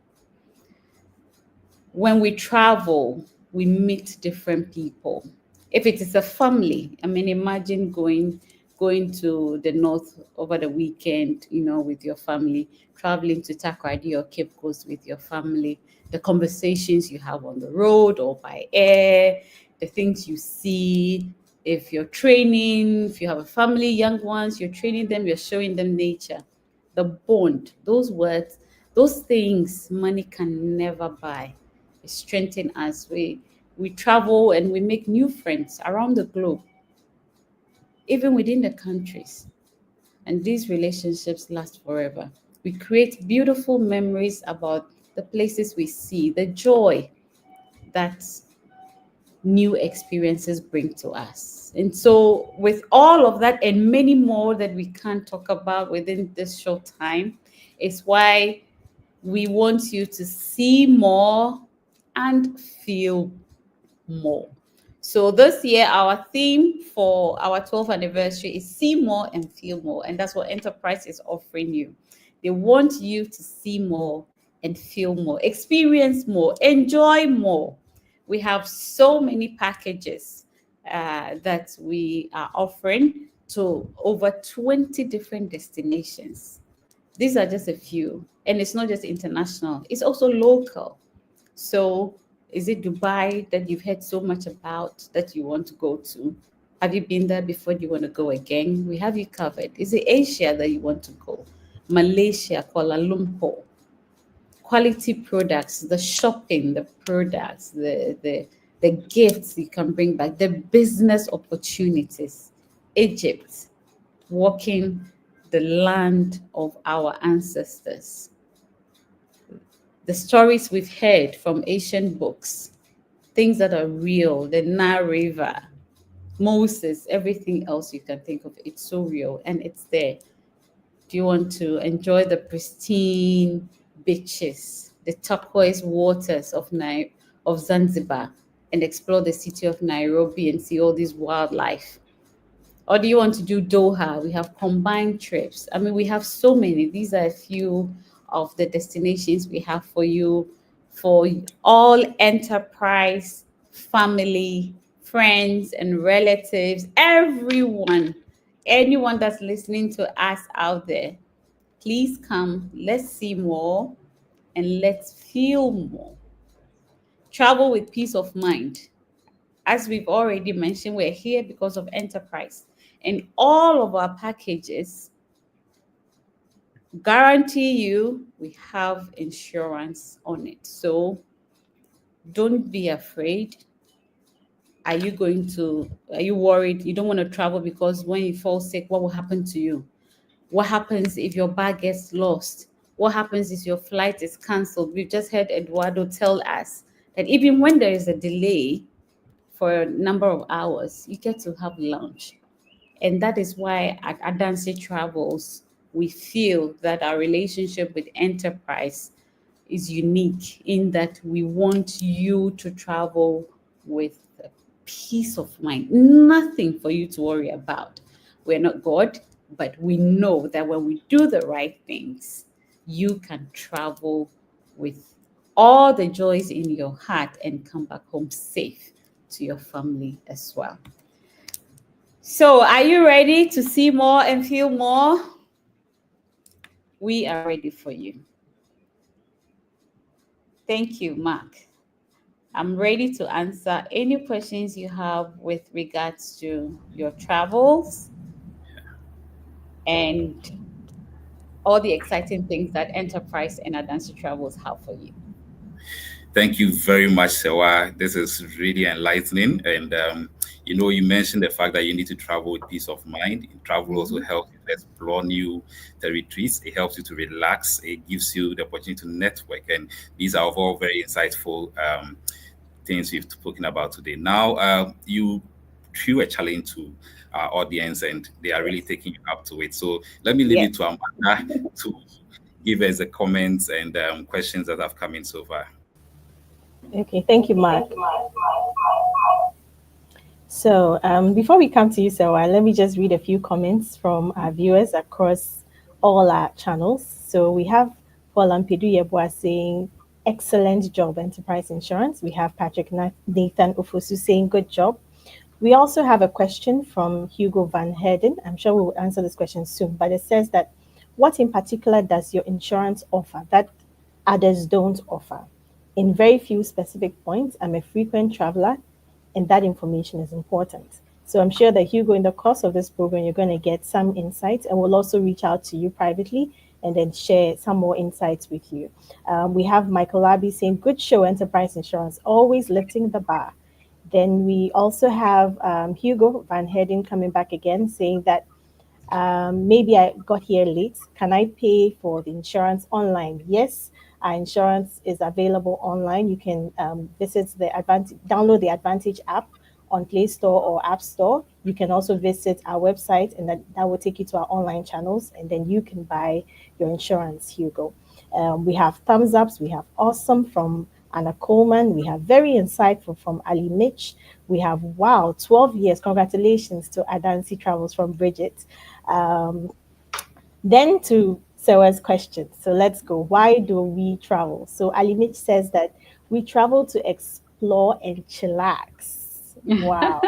When we travel, we meet different people. If it is a family, imagine going to the north over the weekend, with your family, traveling to Takoradi or Cape Coast with your family, the conversations you have on the road or by air, the things you see. If you're training, if you have a family, young ones, you're training them, you're showing them nature, the bond, those words, those things money can never buy. It strengthens us. We travel and we make new friends around the globe, even within the countries. And these relationships last forever. We create beautiful memories about the places we see, the joy that new experiences bring to us. And so with all of that and many more that we can't talk about within this short time, is why we want you to see more and feel more. So this year, our theme for our 12th anniversary is see more and feel more. And that's what Enterprise is offering you. They want you to see more and feel more, experience more, enjoy more. We have so many packages that we are offering to over 20 different destinations. These are just a few. And it's not just international, it's also local. So is it Dubai that you've heard so much about that you want to go to? Have you been there before? Do you want to go again? We have you covered. Is it Asia that you want to go? Malaysia, Kuala Lumpur. Quality products, the shopping, the products, the gifts you can bring back, the business opportunities. Egypt, walking the land of our ancestors. The stories we've heard from ancient books, things that are real, the Nile River, Moses, everything else you can think of, it's so real and it's there. Do you want to enjoy the pristine beaches, the turquoise waters of Zanzibar, and explore the city of Nairobi and see all this wildlife? Or do you want to do Doha? We have combined trips. I mean, we have so many. These are a few of the destinations we have for you, for all enterprise, family, friends, and relatives, everyone, anyone that's listening to us out there. Please come. Let's see more and let's feel more. Travel with peace of mind. As we've already mentioned, we're here because of enterprise. And all of our packages guarantee you we have insurance on it. So don't be afraid. Are you worried? You don't want to travel because when you fall sick, what will happen to you? What happens if your bag gets lost? What happens if your flight is canceled? We've just heard Eduardo tell us that even when there is a delay for a number of hours, you get to have lunch. And that is why at Adansi Travels, we feel that our relationship with enterprise is unique in that we want you to travel with peace of mind, nothing for you to worry about. We're not God, but we know that when we do the right things, you can travel with all the joys in your heart and come back home safe to your family as well. So, are you ready to see more and feel more? We are ready for you. Thank you, Mark. I'm ready to answer any questions you have with regards to your travels and all the exciting things that Enterprise and Adansi Travels have for you. Thank you very much, Serwaa. This is really enlightening. And, you mentioned the fact that you need to travel with peace of mind. Travel also helps you to explore new territories. It helps you to relax. It gives you the opportunity to network. And these are all very insightful things we've spoken about today. Now, you threw a challenge to our audience and they are really taking you up to it. So let me leave it to Amanda to give us the comments and questions that have come in so far. Okay, thank you, Mark. So before we come to you, Serwaa, let me just read a few comments from our viewers across all our channels. So we have Paul Ampedu Yeboah saying, excellent job, Enterprise Insurance. We have Patrick Nathan Ufosu saying, good job. We also have a question from Hugo Van Herden. I'm sure we will answer this question soon, but it says that, what in particular does your insurance offer that others don't offer? In very few specific points, I'm a frequent traveler, and that information is important. So I'm sure that Hugo, in the course of this program, you're going to get some insights, and we'll also reach out to you privately and then share some more insights with you. We have Michael Abbey saying, good show, Enterprise Insurance, always lifting the bar. Then we also have Hugo Van Herden coming back again saying that maybe I got here late. Can I pay for the insurance online? Yes, our insurance is available online. You can download the Advantage app on Play Store or App Store. You can also visit our website, and that will take you to our online channels, and then you can buy your insurance, Hugo. We have thumbs ups. We have awesome from Anna Coleman. We have very insightful from Ali Mitch. We have, wow, 12 years. Congratulations to Adansi Travels from Bridget. Then to Serwaa's question. So let's go. Why do we travel? So Ali Mitch says that we travel to explore and chillax. Wow.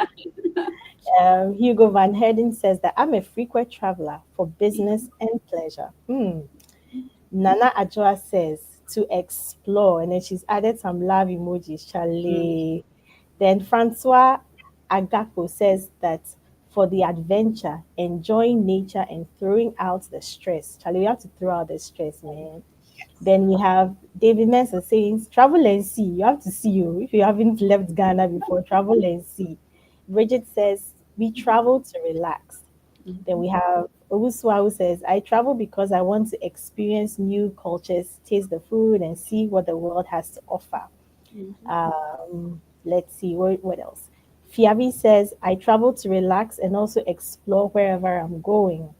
Hugo Van Herden says that I'm a frequent traveler for business and pleasure. Nana Ajoa says to explore, and then she's added some love emojis, Charlie. Then Francois Agapo says that for the adventure, enjoying nature and throwing out the stress. Charlie, you have to throw out the stress, man. Then we have David Mensah saying, travel and see. You have to see you. If you haven't left Ghana before, travel and see. Bridget says, we travel to relax. Then we have Owuswa who says, I travel because I want to experience new cultures, taste the food, and see what the world has to offer. Let's see, what else? Fiabi says, I travel to relax and also explore wherever I'm going.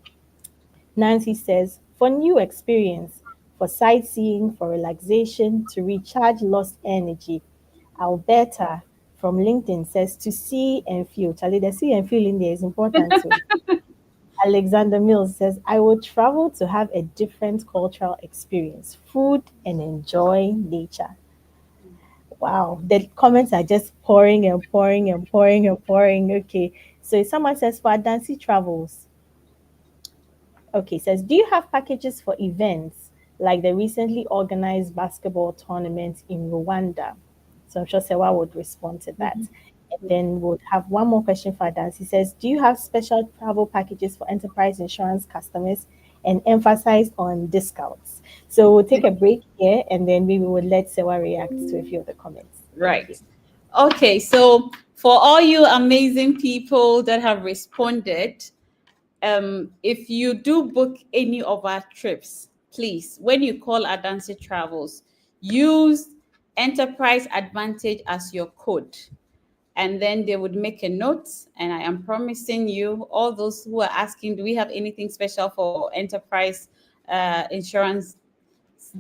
Nancy says, for new experience, for sightseeing, for relaxation, to recharge lost energy. Alberta from LinkedIn says to see and feel. Charlie, the see and feel in there is important too. Alexander Mills says, I will travel to have a different cultural experience, food, and enjoy nature. Wow, the comments are just pouring and pouring and pouring and pouring. Okay, so someone says for Adansi Travels. Okay, says, do you have packages for events like the recently organized basketball tournament in Rwanda? So I'm sure Sewa would respond to that. And then we'll have one more question for Adansi. He says, do you have special travel packages for enterprise insurance customers and emphasize on discounts? So we'll take a break here and then maybe we'll let Sewa react to a few of the comments. Right. Okay, so for all you amazing people that have responded, if you do book any of our trips, please, when you call Adansi Travels, use Enterprise Advantage as your code. And then they would make a note. And I am promising you, all those who are asking, do we have anything special for enterprise insurance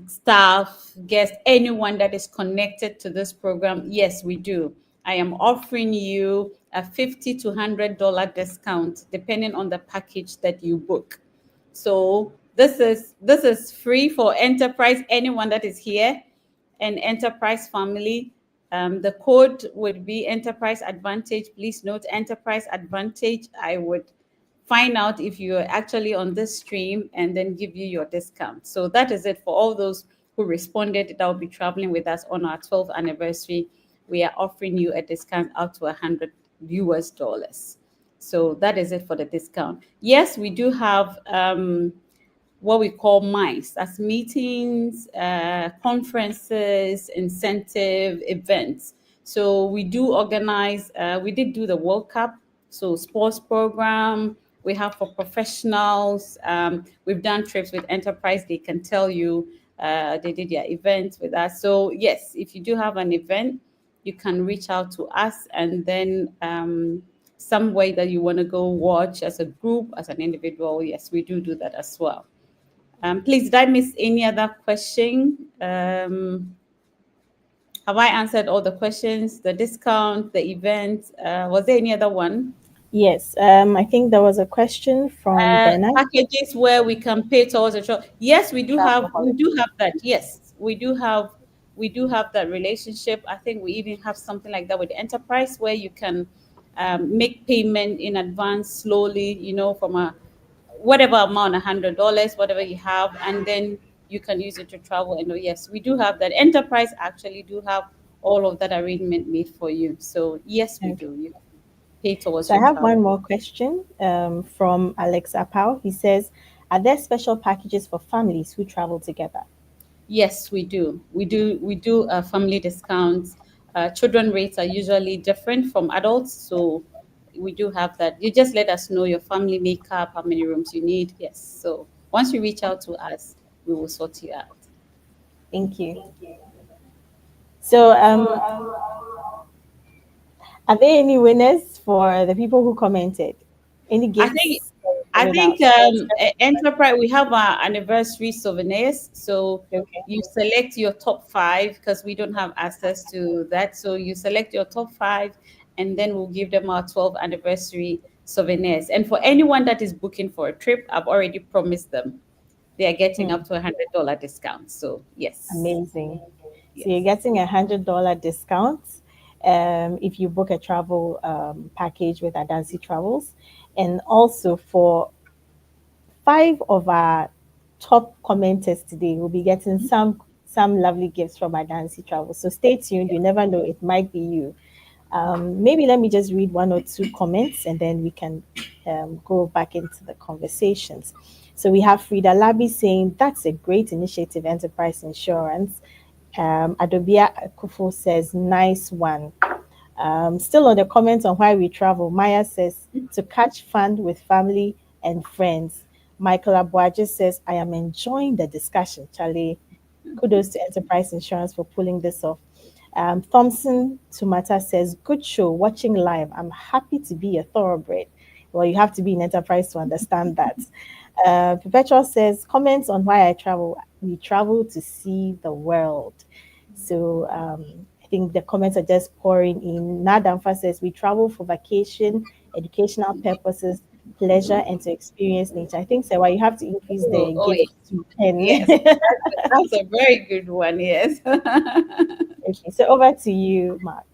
staff, guests, anyone that is connected to this program? Yes, we do. I am offering you a $50 to $100 discount depending on the package that you book. So this is free for enterprise, anyone that is here, and enterprise family. The code would be Enterprise Advantage. Please note Enterprise Advantage. I would find out if you're actually on this stream and then give you your discount. So that is it for all those who responded that will be traveling with us on our 12th anniversary. We are offering you a discount up to $100. So that is it for the discount. Yes, we do have what we call MICE, that's meetings, conferences, incentive events. So we do organize, we did do the World Cup, so sports program, we have for professionals. We've done trips with enterprise, they can tell you they did their events with us. So yes, if you do have an event, you can reach out to us, and then some way that you want to go watch as a group, as an individual, yes, we do that as well. Please, did I miss any other question? Have I answered all the questions? The discount, the event, was there any other one? Yes, I think there was a question from Bernard. Packages where we can pay towards a travel. Yes, we do have that. Yes, we do have that relationship. I think we even have something like that with enterprise where you can make payment in advance slowly, from a whatever amount, $100, whatever you have, and then you can use it to travel. And yes, we do have that. Enterprise actually do have all of that arrangement made for you. So yes, we do. You pay towards So I your have travel. one more question from Alex Apau. He says, are there special packages for families who travel together? Yes, we do. We do family discounts. Children rates are usually different from adults, so we do have that. You just let us know your family makeup, how many rooms you need. Yes. So once you reach out to us, we will sort you out. Thank you. So are there any winners for the people who commented? Any gifts? I think enterprise, we have our anniversary souvenirs. So you select your top 5 because we don't have access to that. So you select your top 5 and then we'll give them our 12th anniversary souvenirs. And for anyone that is booking for a trip, I've already promised them they are getting up to $100 discount. So yes. Amazing. So you're getting $100 discount if you book a travel package with Adansi Travels. And also for 5 of our top commenters today, we'll be getting some lovely gifts from Adansi Travels. So stay tuned. You never know, it might be you. Maybe let me just read 1 or 2 comments and then we can go back into the conversations. So we have Frida Labi saying, that's a great initiative, Enterprise Insurance. Adobia Kufo says, nice one. Still on the comments on why we travel, Maya says, to catch fun with family and friends. Michael Abuaje says, I am enjoying the discussion, Charlie. Kudos to Enterprise Insurance for pulling this off. Thompson Tumata says, good show, watching live. I'm happy to be a thoroughbred. Well, you have to be in enterprise to understand that. Perpetual says, comments on why I travel. We travel to see the world. So I think the comments are just pouring in. Nadamfa says we travel for vacation, educational purposes, pleasure, and to experience nature. I think, Sewa, you have to increase the Yeah. gift to 10. Yes, that's a very good one. Yes. Okay, so over to you, Mark.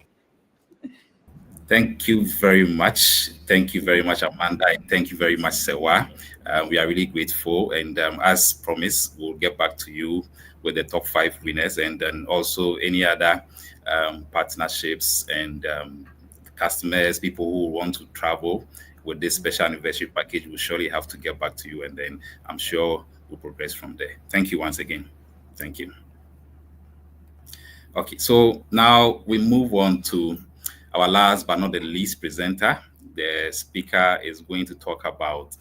Thank you very much. Thank you very much, Amanda. And thank you very much, Serwaa. We are really grateful. And as promised, we'll get back to you with the top 5 winners and then also any other partnerships and customers, people who want to travel with this special anniversary package. We'll surely have to get back to you. And then I'm sure we'll progress from there. Thank you once again. Thank you. Okay, so now we move on to our last but not the least presenter. The speaker is going to talk about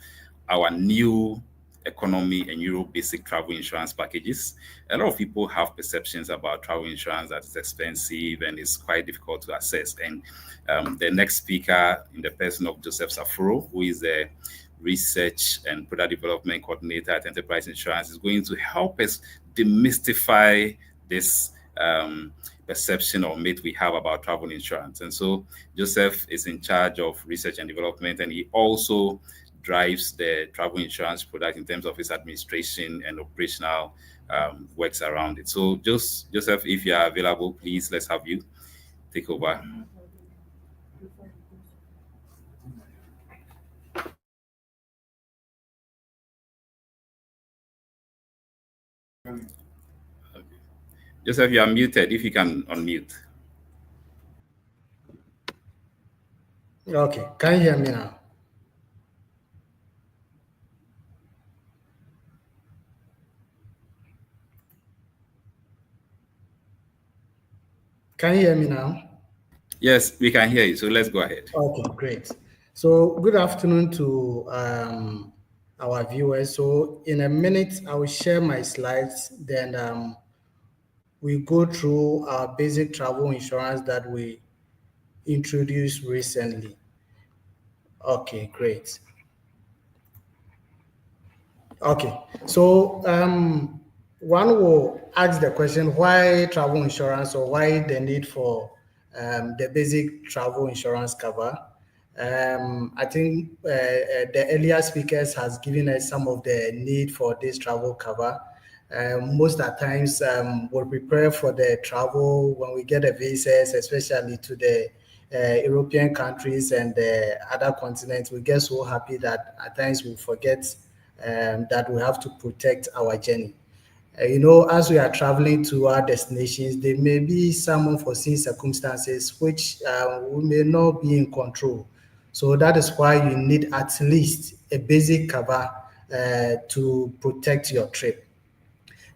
our new economy and Euro basic travel insurance packages. A lot of people have perceptions about travel insurance that it's expensive and it's quite difficult to assess. And the next speaker, in the person of Joseph Saforo, who is the research and product development coordinator at Enterprise Insurance, is going to help us demystify this perception or myth we have about travel insurance. And so Joseph is in charge of research and development, and he also drives the travel insurance product in terms of his administration and operational works around it. So Joseph, if you are available, please, let's have you take over. Joseph, you are muted. If you can unmute. Okay, can you hear me now? Can you hear me now? Yes, we can hear you. So let's go ahead. Okay, great. So good afternoon to our viewers. So in a minute, I will share my slides. Then we go through our basic travel insurance that we introduced recently. Okay, great. Okay, so one will ask the question, why travel insurance, or why the need for the basic travel insurance cover? I think the earlier speakers has given us some of the need for this travel cover. Most of the times we'll prepare for the travel when we get the visas, especially to the European countries and the other continents. We get so happy that at times we forget that we have to protect our journey. As we are traveling to our destinations, there may be some unforeseen circumstances which we may not be in control. So that is why you need at least a basic cover to protect your trip.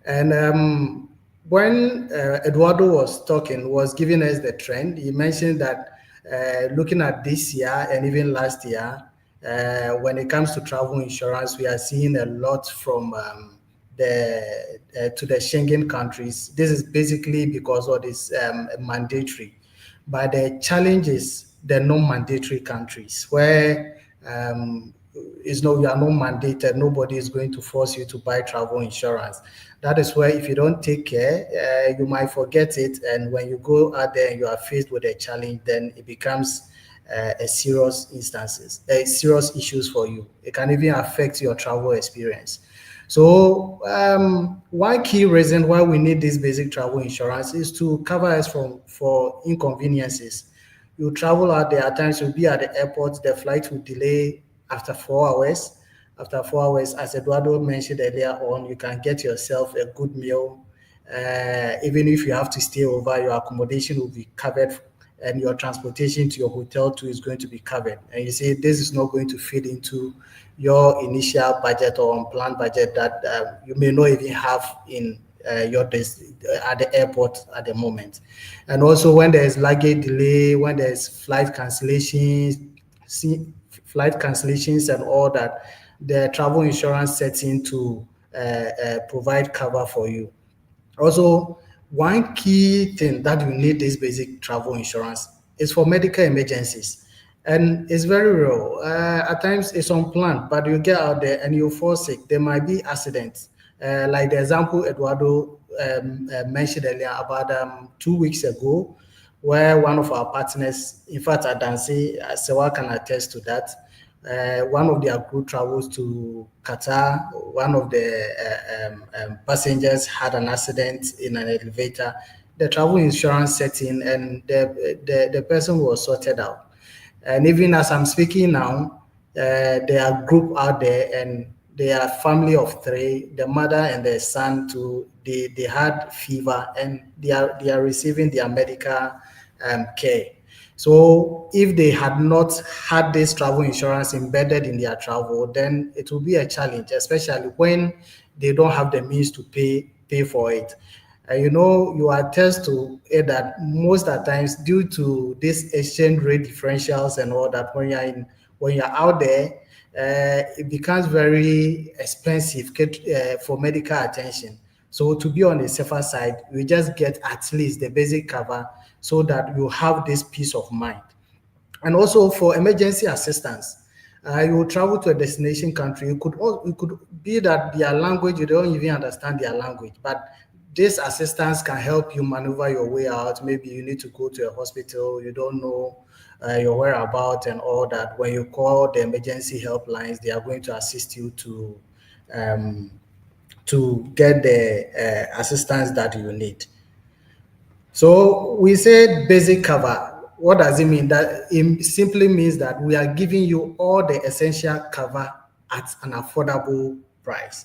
And when Eduardo was giving us the trend, he mentioned that looking at this year and even last year, when it comes to travel insurance, we are seeing a lot from to the Schengen countries. This is basically because of this mandatory. But the challenge is the non-mandatory countries where you are not mandated. Nobody is going to force you to buy travel insurance. That is where if you don't take care, you might forget it. And when you go out there and you are faced with a challenge, then it becomes a serious issues for you. It can even affect your travel experience. So one key reason why we need this basic travel insurance is to cover us for inconveniences. You travel out there, at times you'll be at the airport, the flight will delay after 4 hours. After 4 hours, as Eduardo mentioned earlier on, you can get yourself a good meal. Even if you have to stay over, your accommodation will be covered and your transportation to your hotel too is going to be covered. And you say this is not going to fit into your initial budget or unplanned budget that you may not even have in at the airport at the moment. And also when there is luggage delay, when there is flight cancellations and all that, the travel insurance sets in to provide cover for you. Also, one key thing that you need this basic travel insurance is for medical emergencies. And it's very real. At times it's unplanned, but you get out there and you fall sick. There might be accidents. Like the example Eduardo mentioned earlier about 2 weeks ago, where one of our partners, in fact, Adansi, Serwaa can attest to that. One of their crew travels to Qatar. One of the passengers had an accident in an elevator. The travel insurance set in, and the person was sorted out. And even as I'm speaking now, there are group out there, and they are family of 3. The mother and the son too. They had fever, and they are receiving their medical care. So if they had not had this travel insurance embedded in their travel, then it will be a challenge, especially when they don't have the means to pay for it. You attest to it that most of the times, due to this exchange rate differentials and all that, when you're out there, it becomes very expensive for medical attention. So to be on the safer side, we just get at least the basic cover so that you have this peace of mind. And also for emergency assistance, you will travel to a destination country. It could be that their language, you don't even understand their language, but this assistance can help you maneuver your way out. Maybe you need to go to a hospital, you don't know your whereabouts and all that. When you call the emergency helplines, they are going to assist you to get the assistance that you need. So we said basic cover. What does it mean? That it simply means that we are giving you all the essential cover at an affordable price.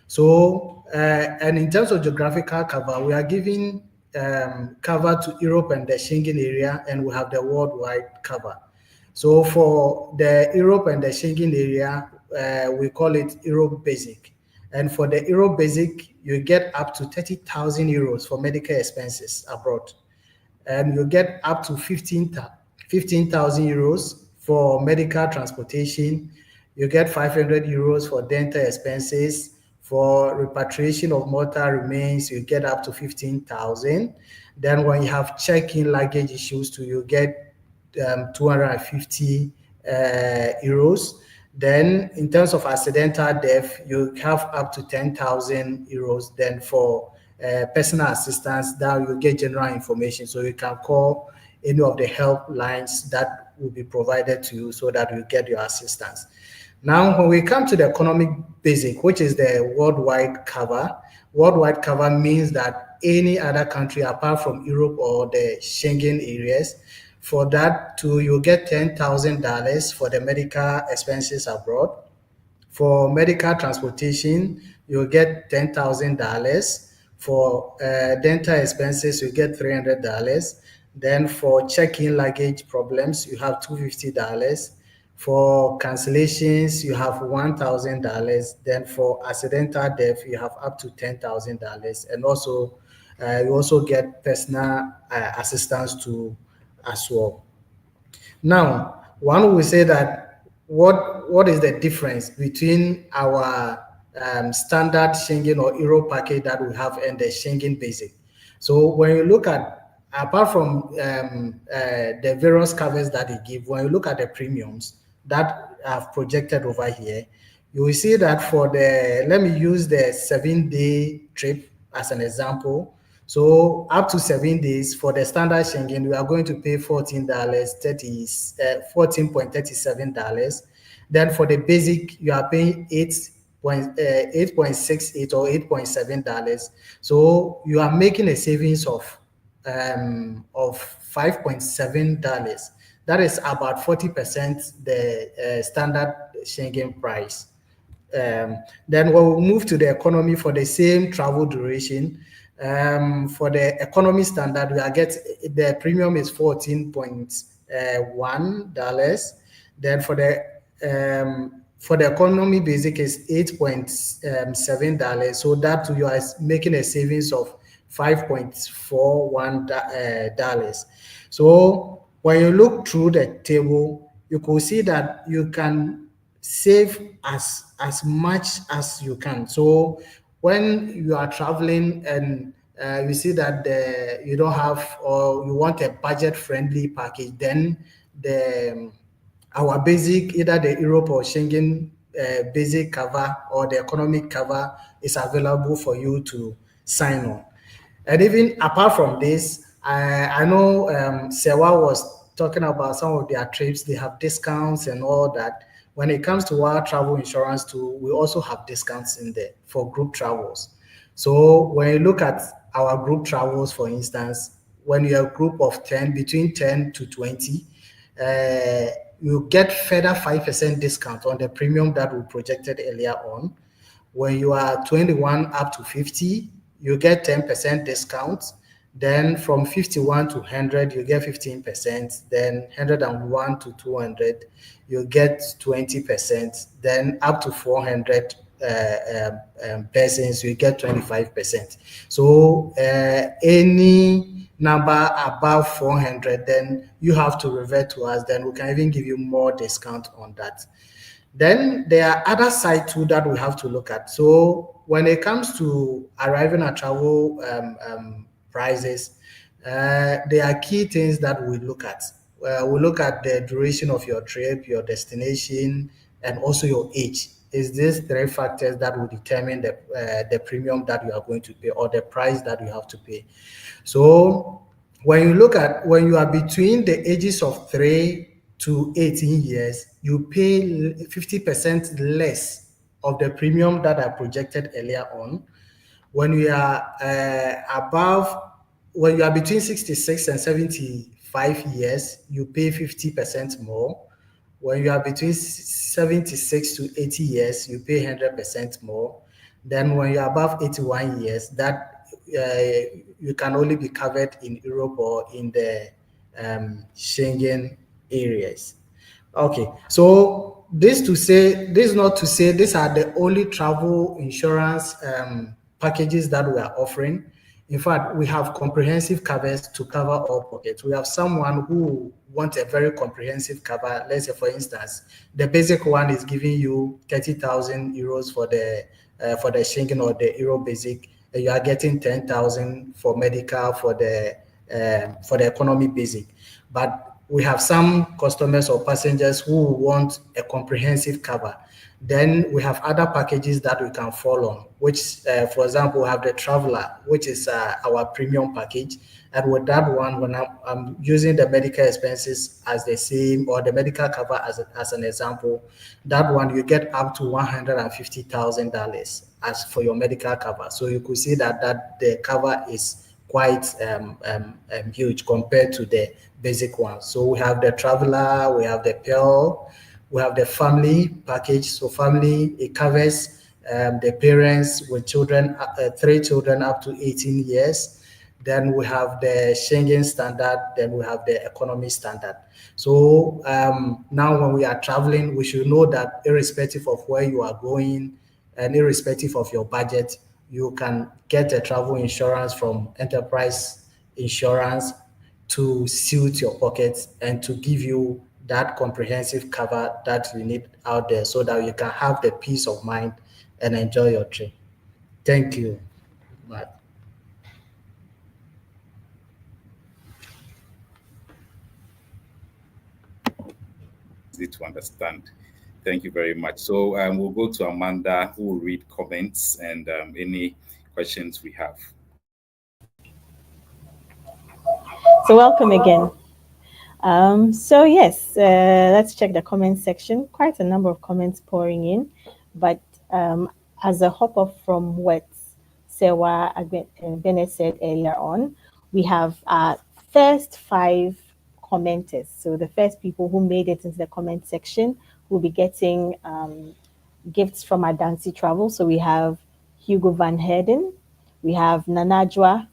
So, and in terms of geographical cover, we are giving cover to Europe and the Schengen area, and we have the worldwide cover. So for the Europe and the Schengen area, we call it Europe Basic. And for the Euro Basic, you get up to 30,000 euros for medical expenses abroad. And you get up to 15,000 euros for medical transportation. You get 500 euros for dental expenses. For repatriation of mortal remains, you get up to 15,000. Then when you have check-in luggage issues too, you get 250 euros. Then in terms of accidental death, you have up to 10,000 euros. Then for personal assistance, that you get general information. So you can call any of the helplines that will be provided to you so that you get your assistance. Now, when we come to the economic basic, which is the worldwide cover means that any other country apart from Europe or the Schengen areas, for that too, you get $10,000 for the medical expenses abroad. For medical transportation, you get $10,000. For dental expenses, you get $300. Then for check-in luggage problems, you have $250. For cancellations, you have $1,000. Then for accidental death, you have up to $10,000. And also, you also get personal assistance too as well. Now, one will say that what is the difference between our standard Schengen or Euro package that we have and the Schengen Basic? So when you look at, apart from the various covers that they give, when you look at the premiums that I've projected over here, you will see that for the, let me use the 7-day trip as an example. So up to 7 days for the standard Schengen, we are going to pay $14.37. Then for the basic, you are paying $8.68 or $8.7. So you are making a savings of $5.7. That is about 40% the standard Schengen price. Then we'll move to the economy for the same travel duration. For the economy standard, we are the premium is $14.1. Then for the economy basic is $8.7. So that you are making a savings of $5.41. So when you look through the table, you could see that you can save as much as you can. So when you are traveling and you see that you don't have, or you want a budget-friendly package, then our basic, either the Europe or Schengen basic cover or the economic cover is available for you to sign on. And even apart from this, I know Serwaa was talking about some of their trips. They have discounts and all that. When it comes to our travel insurance too, we also have discounts in there for group travels. So when you look at our group travels, for instance, when you're a group of 10, between 10 to 20, you get further 5% discount on the premium that we projected earlier on. When you are 21 up to 50, you get 10% discount. Then from 51 to 100, you get 15%. Then 101 to 200, you get 20%. Then up to 400 persons, you get 25%. So any number above 400, then you have to revert to us. Then we can even give you more discount on that. Then there are other side too that we have to look at. So when it comes to arriving at travel prices, there are key things that we look at. We look at the duration of your trip, your destination, and also your age. Is these three factors that will determine the premium that you are going to pay or the price that you have to pay. So when you are between the ages of 3 to 18 years, you pay 50% less of the premium that I projected earlier on. When you are when you are between 66 and 75 years, you pay 50% more. When you are between 76 to 80 years, you pay 100% more. Then when you are above 81 years, that you can only be covered in Europe or in the Schengen areas. Okay, so this is not to say these are the only travel insurance packages that we are offering. In fact, we have comprehensive covers to cover all pockets. We have someone who wants a very comprehensive cover. Let's say, for instance, the basic one is giving you 30,000 euros for the Schengen or the Euro Basic. You are getting 10,000 for medical for the economy basic. But we have some customers or passengers who want a comprehensive cover. Then we have other packages that we can fall on, which, for example, we have the Traveler, which is our premium package. And with that one, when I'm using the medical expenses as the same, or the medical cover as an example, that one you get up to $150,000 as for your medical cover. So you could see that the cover is quite huge compared to the basic one. So we have the Traveler, we have the Pearl, we have the family package. So family, it covers the parents with children, 3 children up to 18 years. Then we have the Schengen standard, then we have the economy standard. So now when we are traveling, we should know that irrespective of where you are going and irrespective of your budget, you can get a travel insurance from Enterprise Insurance to suit your pockets and to give you that comprehensive cover that you need out there so that you can have the peace of mind and enjoy your trip. Thank you, Mark. Easy to understand. Thank you very much. So we'll go to Amanda, who will read comments and any questions we have. So welcome again. So yes, let's check the comment section. Quite a number of comments pouring in, but as a hop off from what Serwaa and Bennett said earlier on, we have our first 5 commenters. So the first people who made it into the comment section will be getting gifts from Adansi Travels. So we have Hugo Van Herden, we have Nanajwa,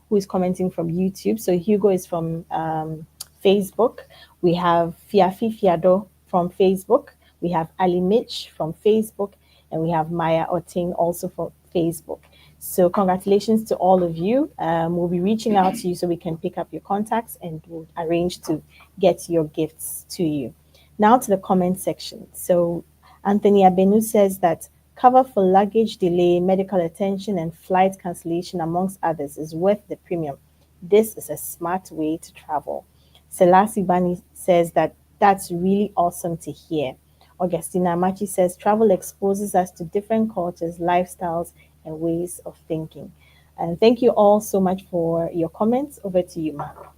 who is commenting from YouTube. So Hugo is from Facebook. We have Fiafi Fiado from Facebook. We have Ali Mitch from Facebook. And we have Maya Oting also from Facebook. So congratulations to all of you. We'll be reaching out to you so we can pick up your contacts and we'll arrange to get your gifts to you. Now to the comment section. So Anthony Abenu says that cover for luggage delay, medical attention, and flight cancellation, amongst others, is worth the premium. This is a smart way to travel. Selassie Bani says that that's really awesome to hear. Augustina Amachi says travel exposes us to different cultures, lifestyles, and ways of thinking. And thank you all so much for your comments. Over to you, Mark.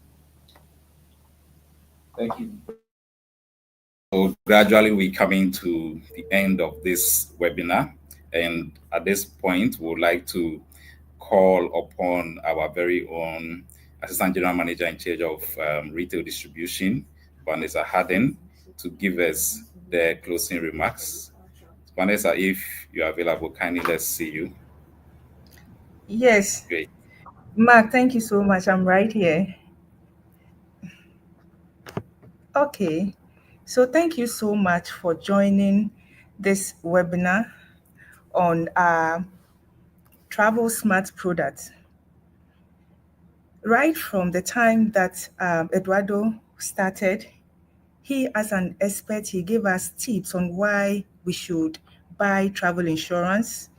Thank you. So gradually we're coming to the end of this webinar. And at this point, we would like to call upon our very own Assistant General Manager in charge of retail distribution, Vanessa Harden, to give us the closing remarks. Vanessa, if you're available, kindly let's see you. Yes. Great. Mark, thank you so much. I'm right here. Okay. So thank you so much for joining this webinar on travel smart products. Right from the time that Eduardo started, he, as an expert, he gave us tips on why we should buy travel insurance.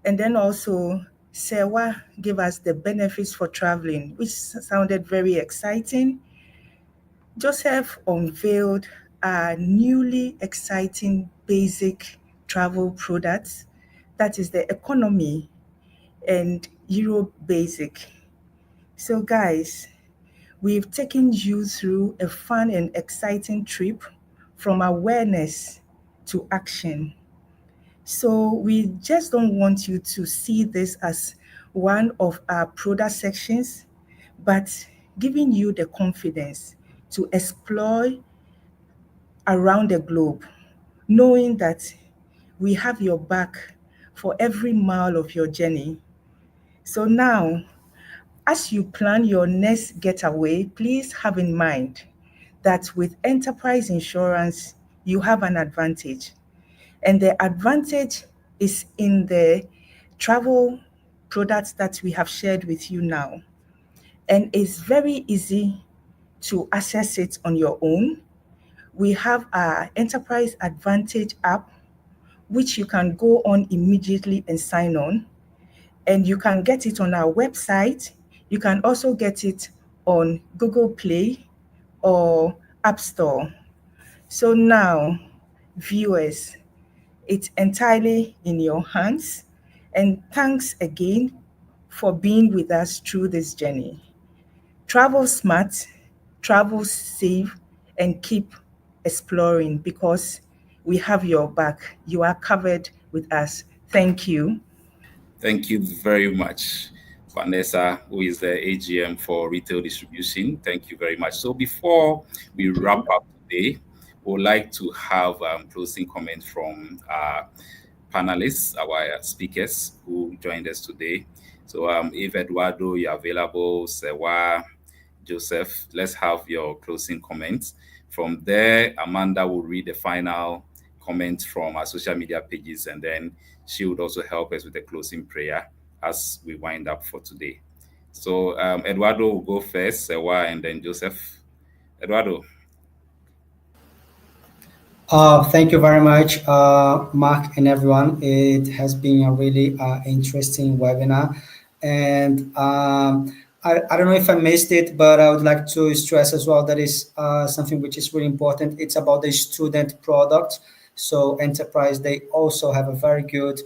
And then also, Serwaa gave us the benefits for traveling, which sounded very exciting. Joseph unveiled a newly exciting basic travel products, that is the economy and Euro basic. So guys, we've taken you through a fun and exciting trip from awareness to action. So we just don't want you to see this as one of our product sections, but giving you the confidence to explore around the globe, knowing that we have your back for every mile of your journey. So now, as you plan your next getaway, please have in mind that with enterprise insurance, you have an advantage. And the advantage is in the travel products that we have shared with you now. And it's very easy to access it on your own. We have our Enterprise Advantage app, which you can go on immediately and sign on. And you can get it on our website. You can also get it on Google Play or App Store. So now, viewers, it's entirely in your hands. And thanks again for being with us through this journey. Travel smart, travel safe, and keep exploring because we have your back. You are covered with us. Thank you. Thank you very much, Vanessa, who is the AGM for retail distribution. Thank you very much. So before we wrap up today, we would like to have closing comments from our panelists, our speakers who joined us today. So if Eduardo, you're available, Serwaa, Joseph, let's have your closing comments. From there, Amanda will read the final comments from our social media pages, and then she would also help us with the closing prayer as we wind up for today. So Eduardo will go first, Serwaa, and then Joseph. Eduardo. Thank you very much, Mark and everyone. It has been a really interesting webinar. And I don't know if I missed it, but I would like to stress as well that is something which is really important. It's about the student product. So Enterprise, they also have a very good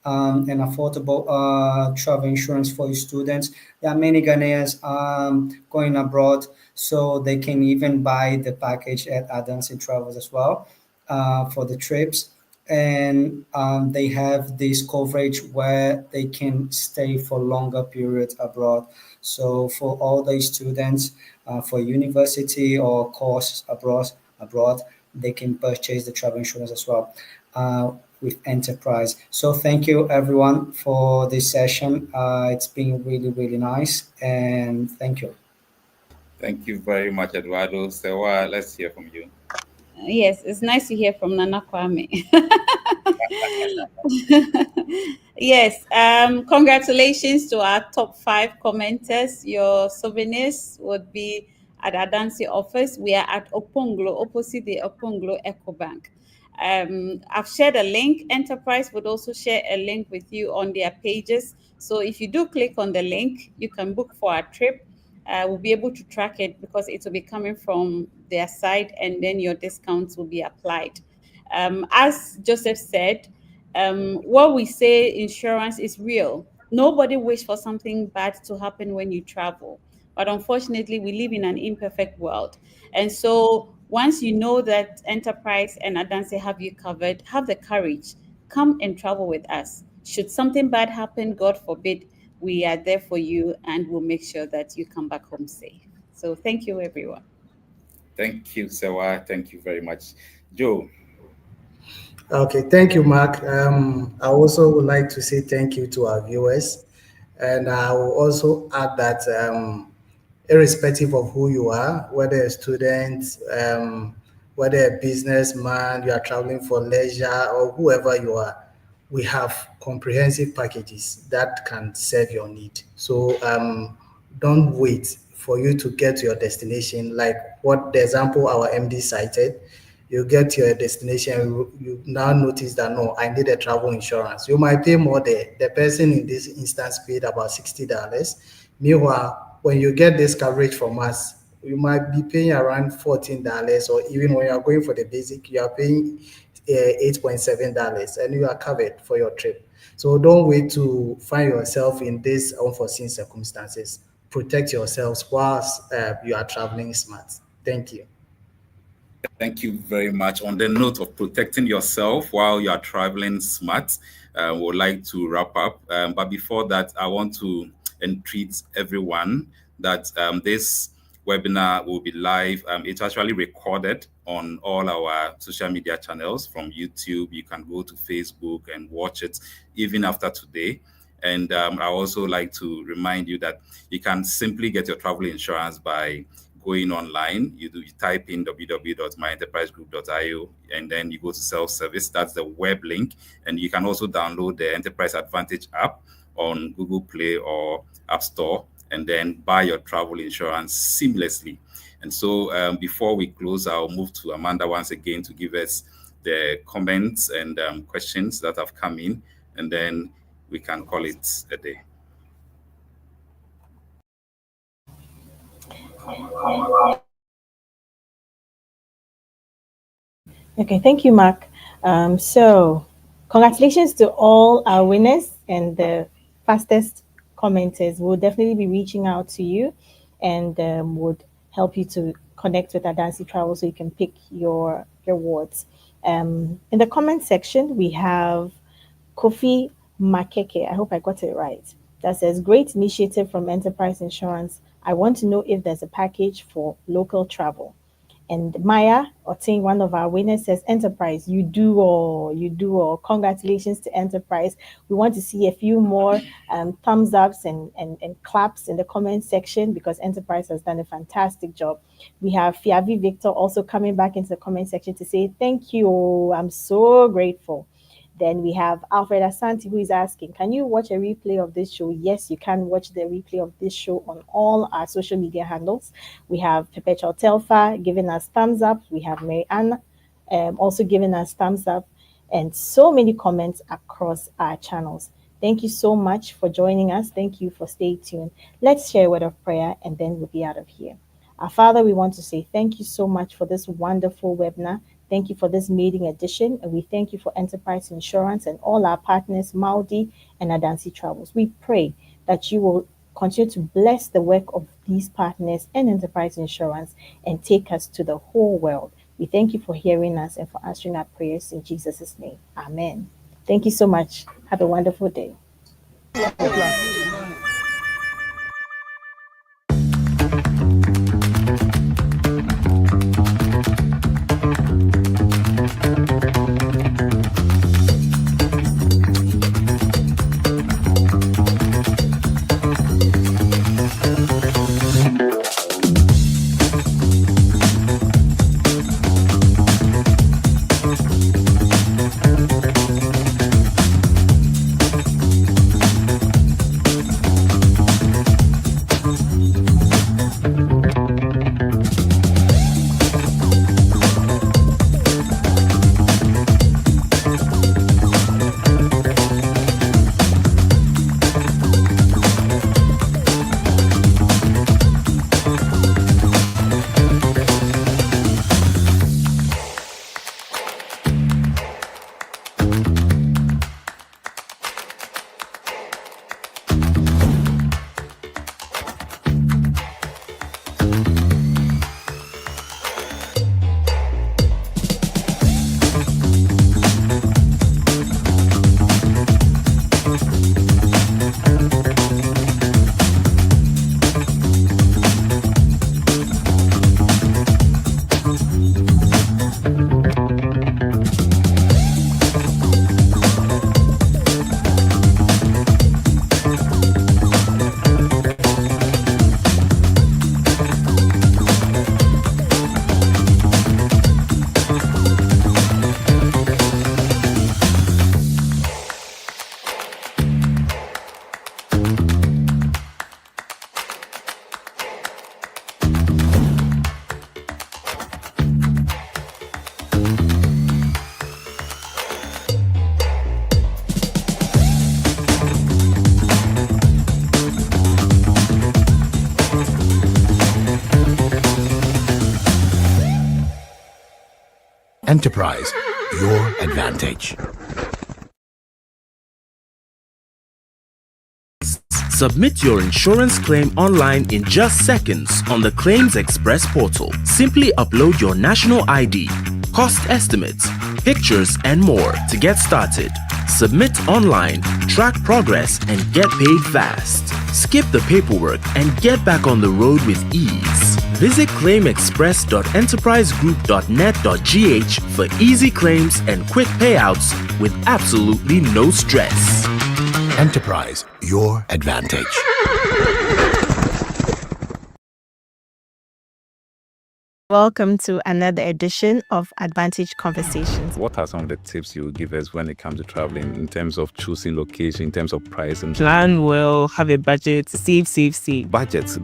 and affordable travel insurance for students. There are many Ghanaians going abroad, so they can even buy the package at Adansi Travels as well for the trips. And they have this coverage where they can stay for longer periods abroad. So for all the students for university or courses abroad, they can purchase the travel insurance as well with Enterprise. So thank you everyone for this session. It's been really, really nice, and thank you. Thank you very much, Eduardo. Serwaa, let's hear from you. Yes, it's nice to hear from Nana Kwame. Yes, congratulations to our top 5 commenters. Your souvenirs would be at Adansi office. We are at Oponglo, opposite the Oponglo EcoBank. I've shared a link. Enterprise would also share a link with you on their pages. So if you do click on the link, you can book for a trip. We'll be able to track it because it will be coming from their side, and then your discounts will be applied. As Joseph said, what we say insurance is real. nobody wishes for something bad to happen when you travel. But unfortunately, we live in an imperfect world. And so once you know that Enterprise and Adansi have you covered, have the courage. Come and travel with us. Should something bad happen, God forbid, we are there for you and we'll make sure that you come back home safe. So thank you, everyone. Thank you, Serwaa. Thank you very much. Joe. Okay, thank you, Mark. I also would like to say thank you to our viewers. And I will also add that irrespective of who you are, whether a student, whether a businessman, you are traveling for leisure, or whoever you are, we have comprehensive packages that can serve your need. So don't wait for you to get to your destination. Like what the example our MD cited, you get to your destination, you now notice that, no, I need a travel insurance. You might pay more there. The person in this instance paid about $60. Meanwhile, when you get this coverage from us, you might be paying around $14, or even when you are going for the basic, you are paying $8.7, and you are covered for your trip. So don't wait to find yourself in these unforeseen circumstances. Protect yourselves whilst you are traveling smart. Thank you. Thank you very much. On the note of protecting yourself while you are traveling smart, we would like to wrap up. But before that, I want to entreat everyone that this webinar will be live. It's actually recorded on all our social media channels. From YouTube, you can go to Facebook and watch it even after today. And I also like to remind you that you can simply get your travel insurance by going online. You type in www.myenterprisegroup.io, and then you go to self-service. That's the web link. And you can also download the Enterprise Advantage app on Google Play or App Store, and then buy your travel insurance seamlessly. And so before we close, I'll move to Amanda once again to give us the comments and questions that have come in, and then we can call it a day. Okay, thank you, Mark. So congratulations to all our winners and the fastest commenters. We'll definitely be reaching out to you and would help you to connect with Adansi Travels so you can pick your rewards. In the comment section, we have Kofi Makeke. I hope I got it right. That says, great initiative from Enterprise Insurance. I want to know if there's a package for local travel. And Maya Oting, one of our winners, says, Enterprise, you do all. Congratulations to Enterprise. We want to see a few more thumbs ups and claps in the comment section because Enterprise has done a fantastic job. We have Fiavi Victor also coming back into the comment section to say, thank you. I'm so grateful. Then we have Alfred Asante, who is asking, can you watch a replay of this show? Yes, you can watch the replay of this show on all our social media handles. We have Perpetual Telfa giving us thumbs up. We have Mary Ann also giving us thumbs up, and so many comments across our channels. Thank you so much for joining us. Thank you for staying tuned. Let's share a word of prayer and then we'll be out of here. Our Father, we want to say thank you so much for this wonderful webinar. Thank you for this maiden edition, and we thank you for Enterprise Insurance and all our partners, MAWDY and Adansi Travels. We pray that you will continue to bless the work of these partners and Enterprise Insurance and take us to the whole world. We thank you for hearing us and for answering our prayers in Jesus' name. Amen. Thank you so much. Have a wonderful day. Enterprise, your advantage. Submit your insurance claim online in just seconds on the Claims Express portal. Simply upload your national ID, cost estimates, pictures, and more to get started. Submit online, track progress, and get paid fast. Skip the paperwork and get back on the road with ease. Visit claimexpress.enterprisegroup.net.gh for easy claims and quick payouts with absolutely no stress. Enterprise, your advantage. Welcome to another edition of Advantage Conversations. What are some of the tips you would give us when it comes to traveling in terms of choosing location, in terms of price? And Plan well, have a budget, save. Budget.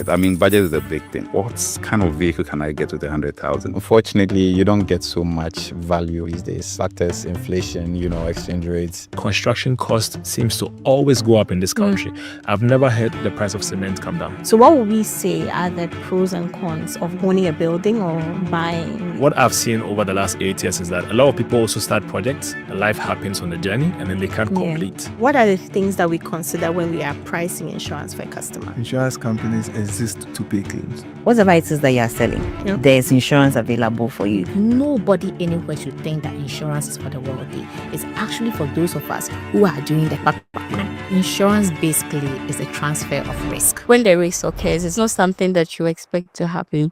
I mean, budget is a big thing. What kind of vehicle can I get with 100,000? Unfortunately, you don't get so much value these days. Factors, inflation, exchange rates. Construction cost seems to always go up in this country. I've never heard the price of cement come down. So what would we say are the pros and cons of owning a building or buying? What I've seen over the last 8 years is that a lot of people also start projects, life happens on the journey, and then they can't complete. What are the things that we consider when we are pricing insurance for a customer? Insurance companies exist to pay claims. Whatever it is that you are selling, there's insurance available for you. Nobody anywhere should think that insurance is for the wealthy. It's actually for those of us who are doing the Insurance basically is a transfer of risk. When the risk occurs, it's not something that you expect to happen.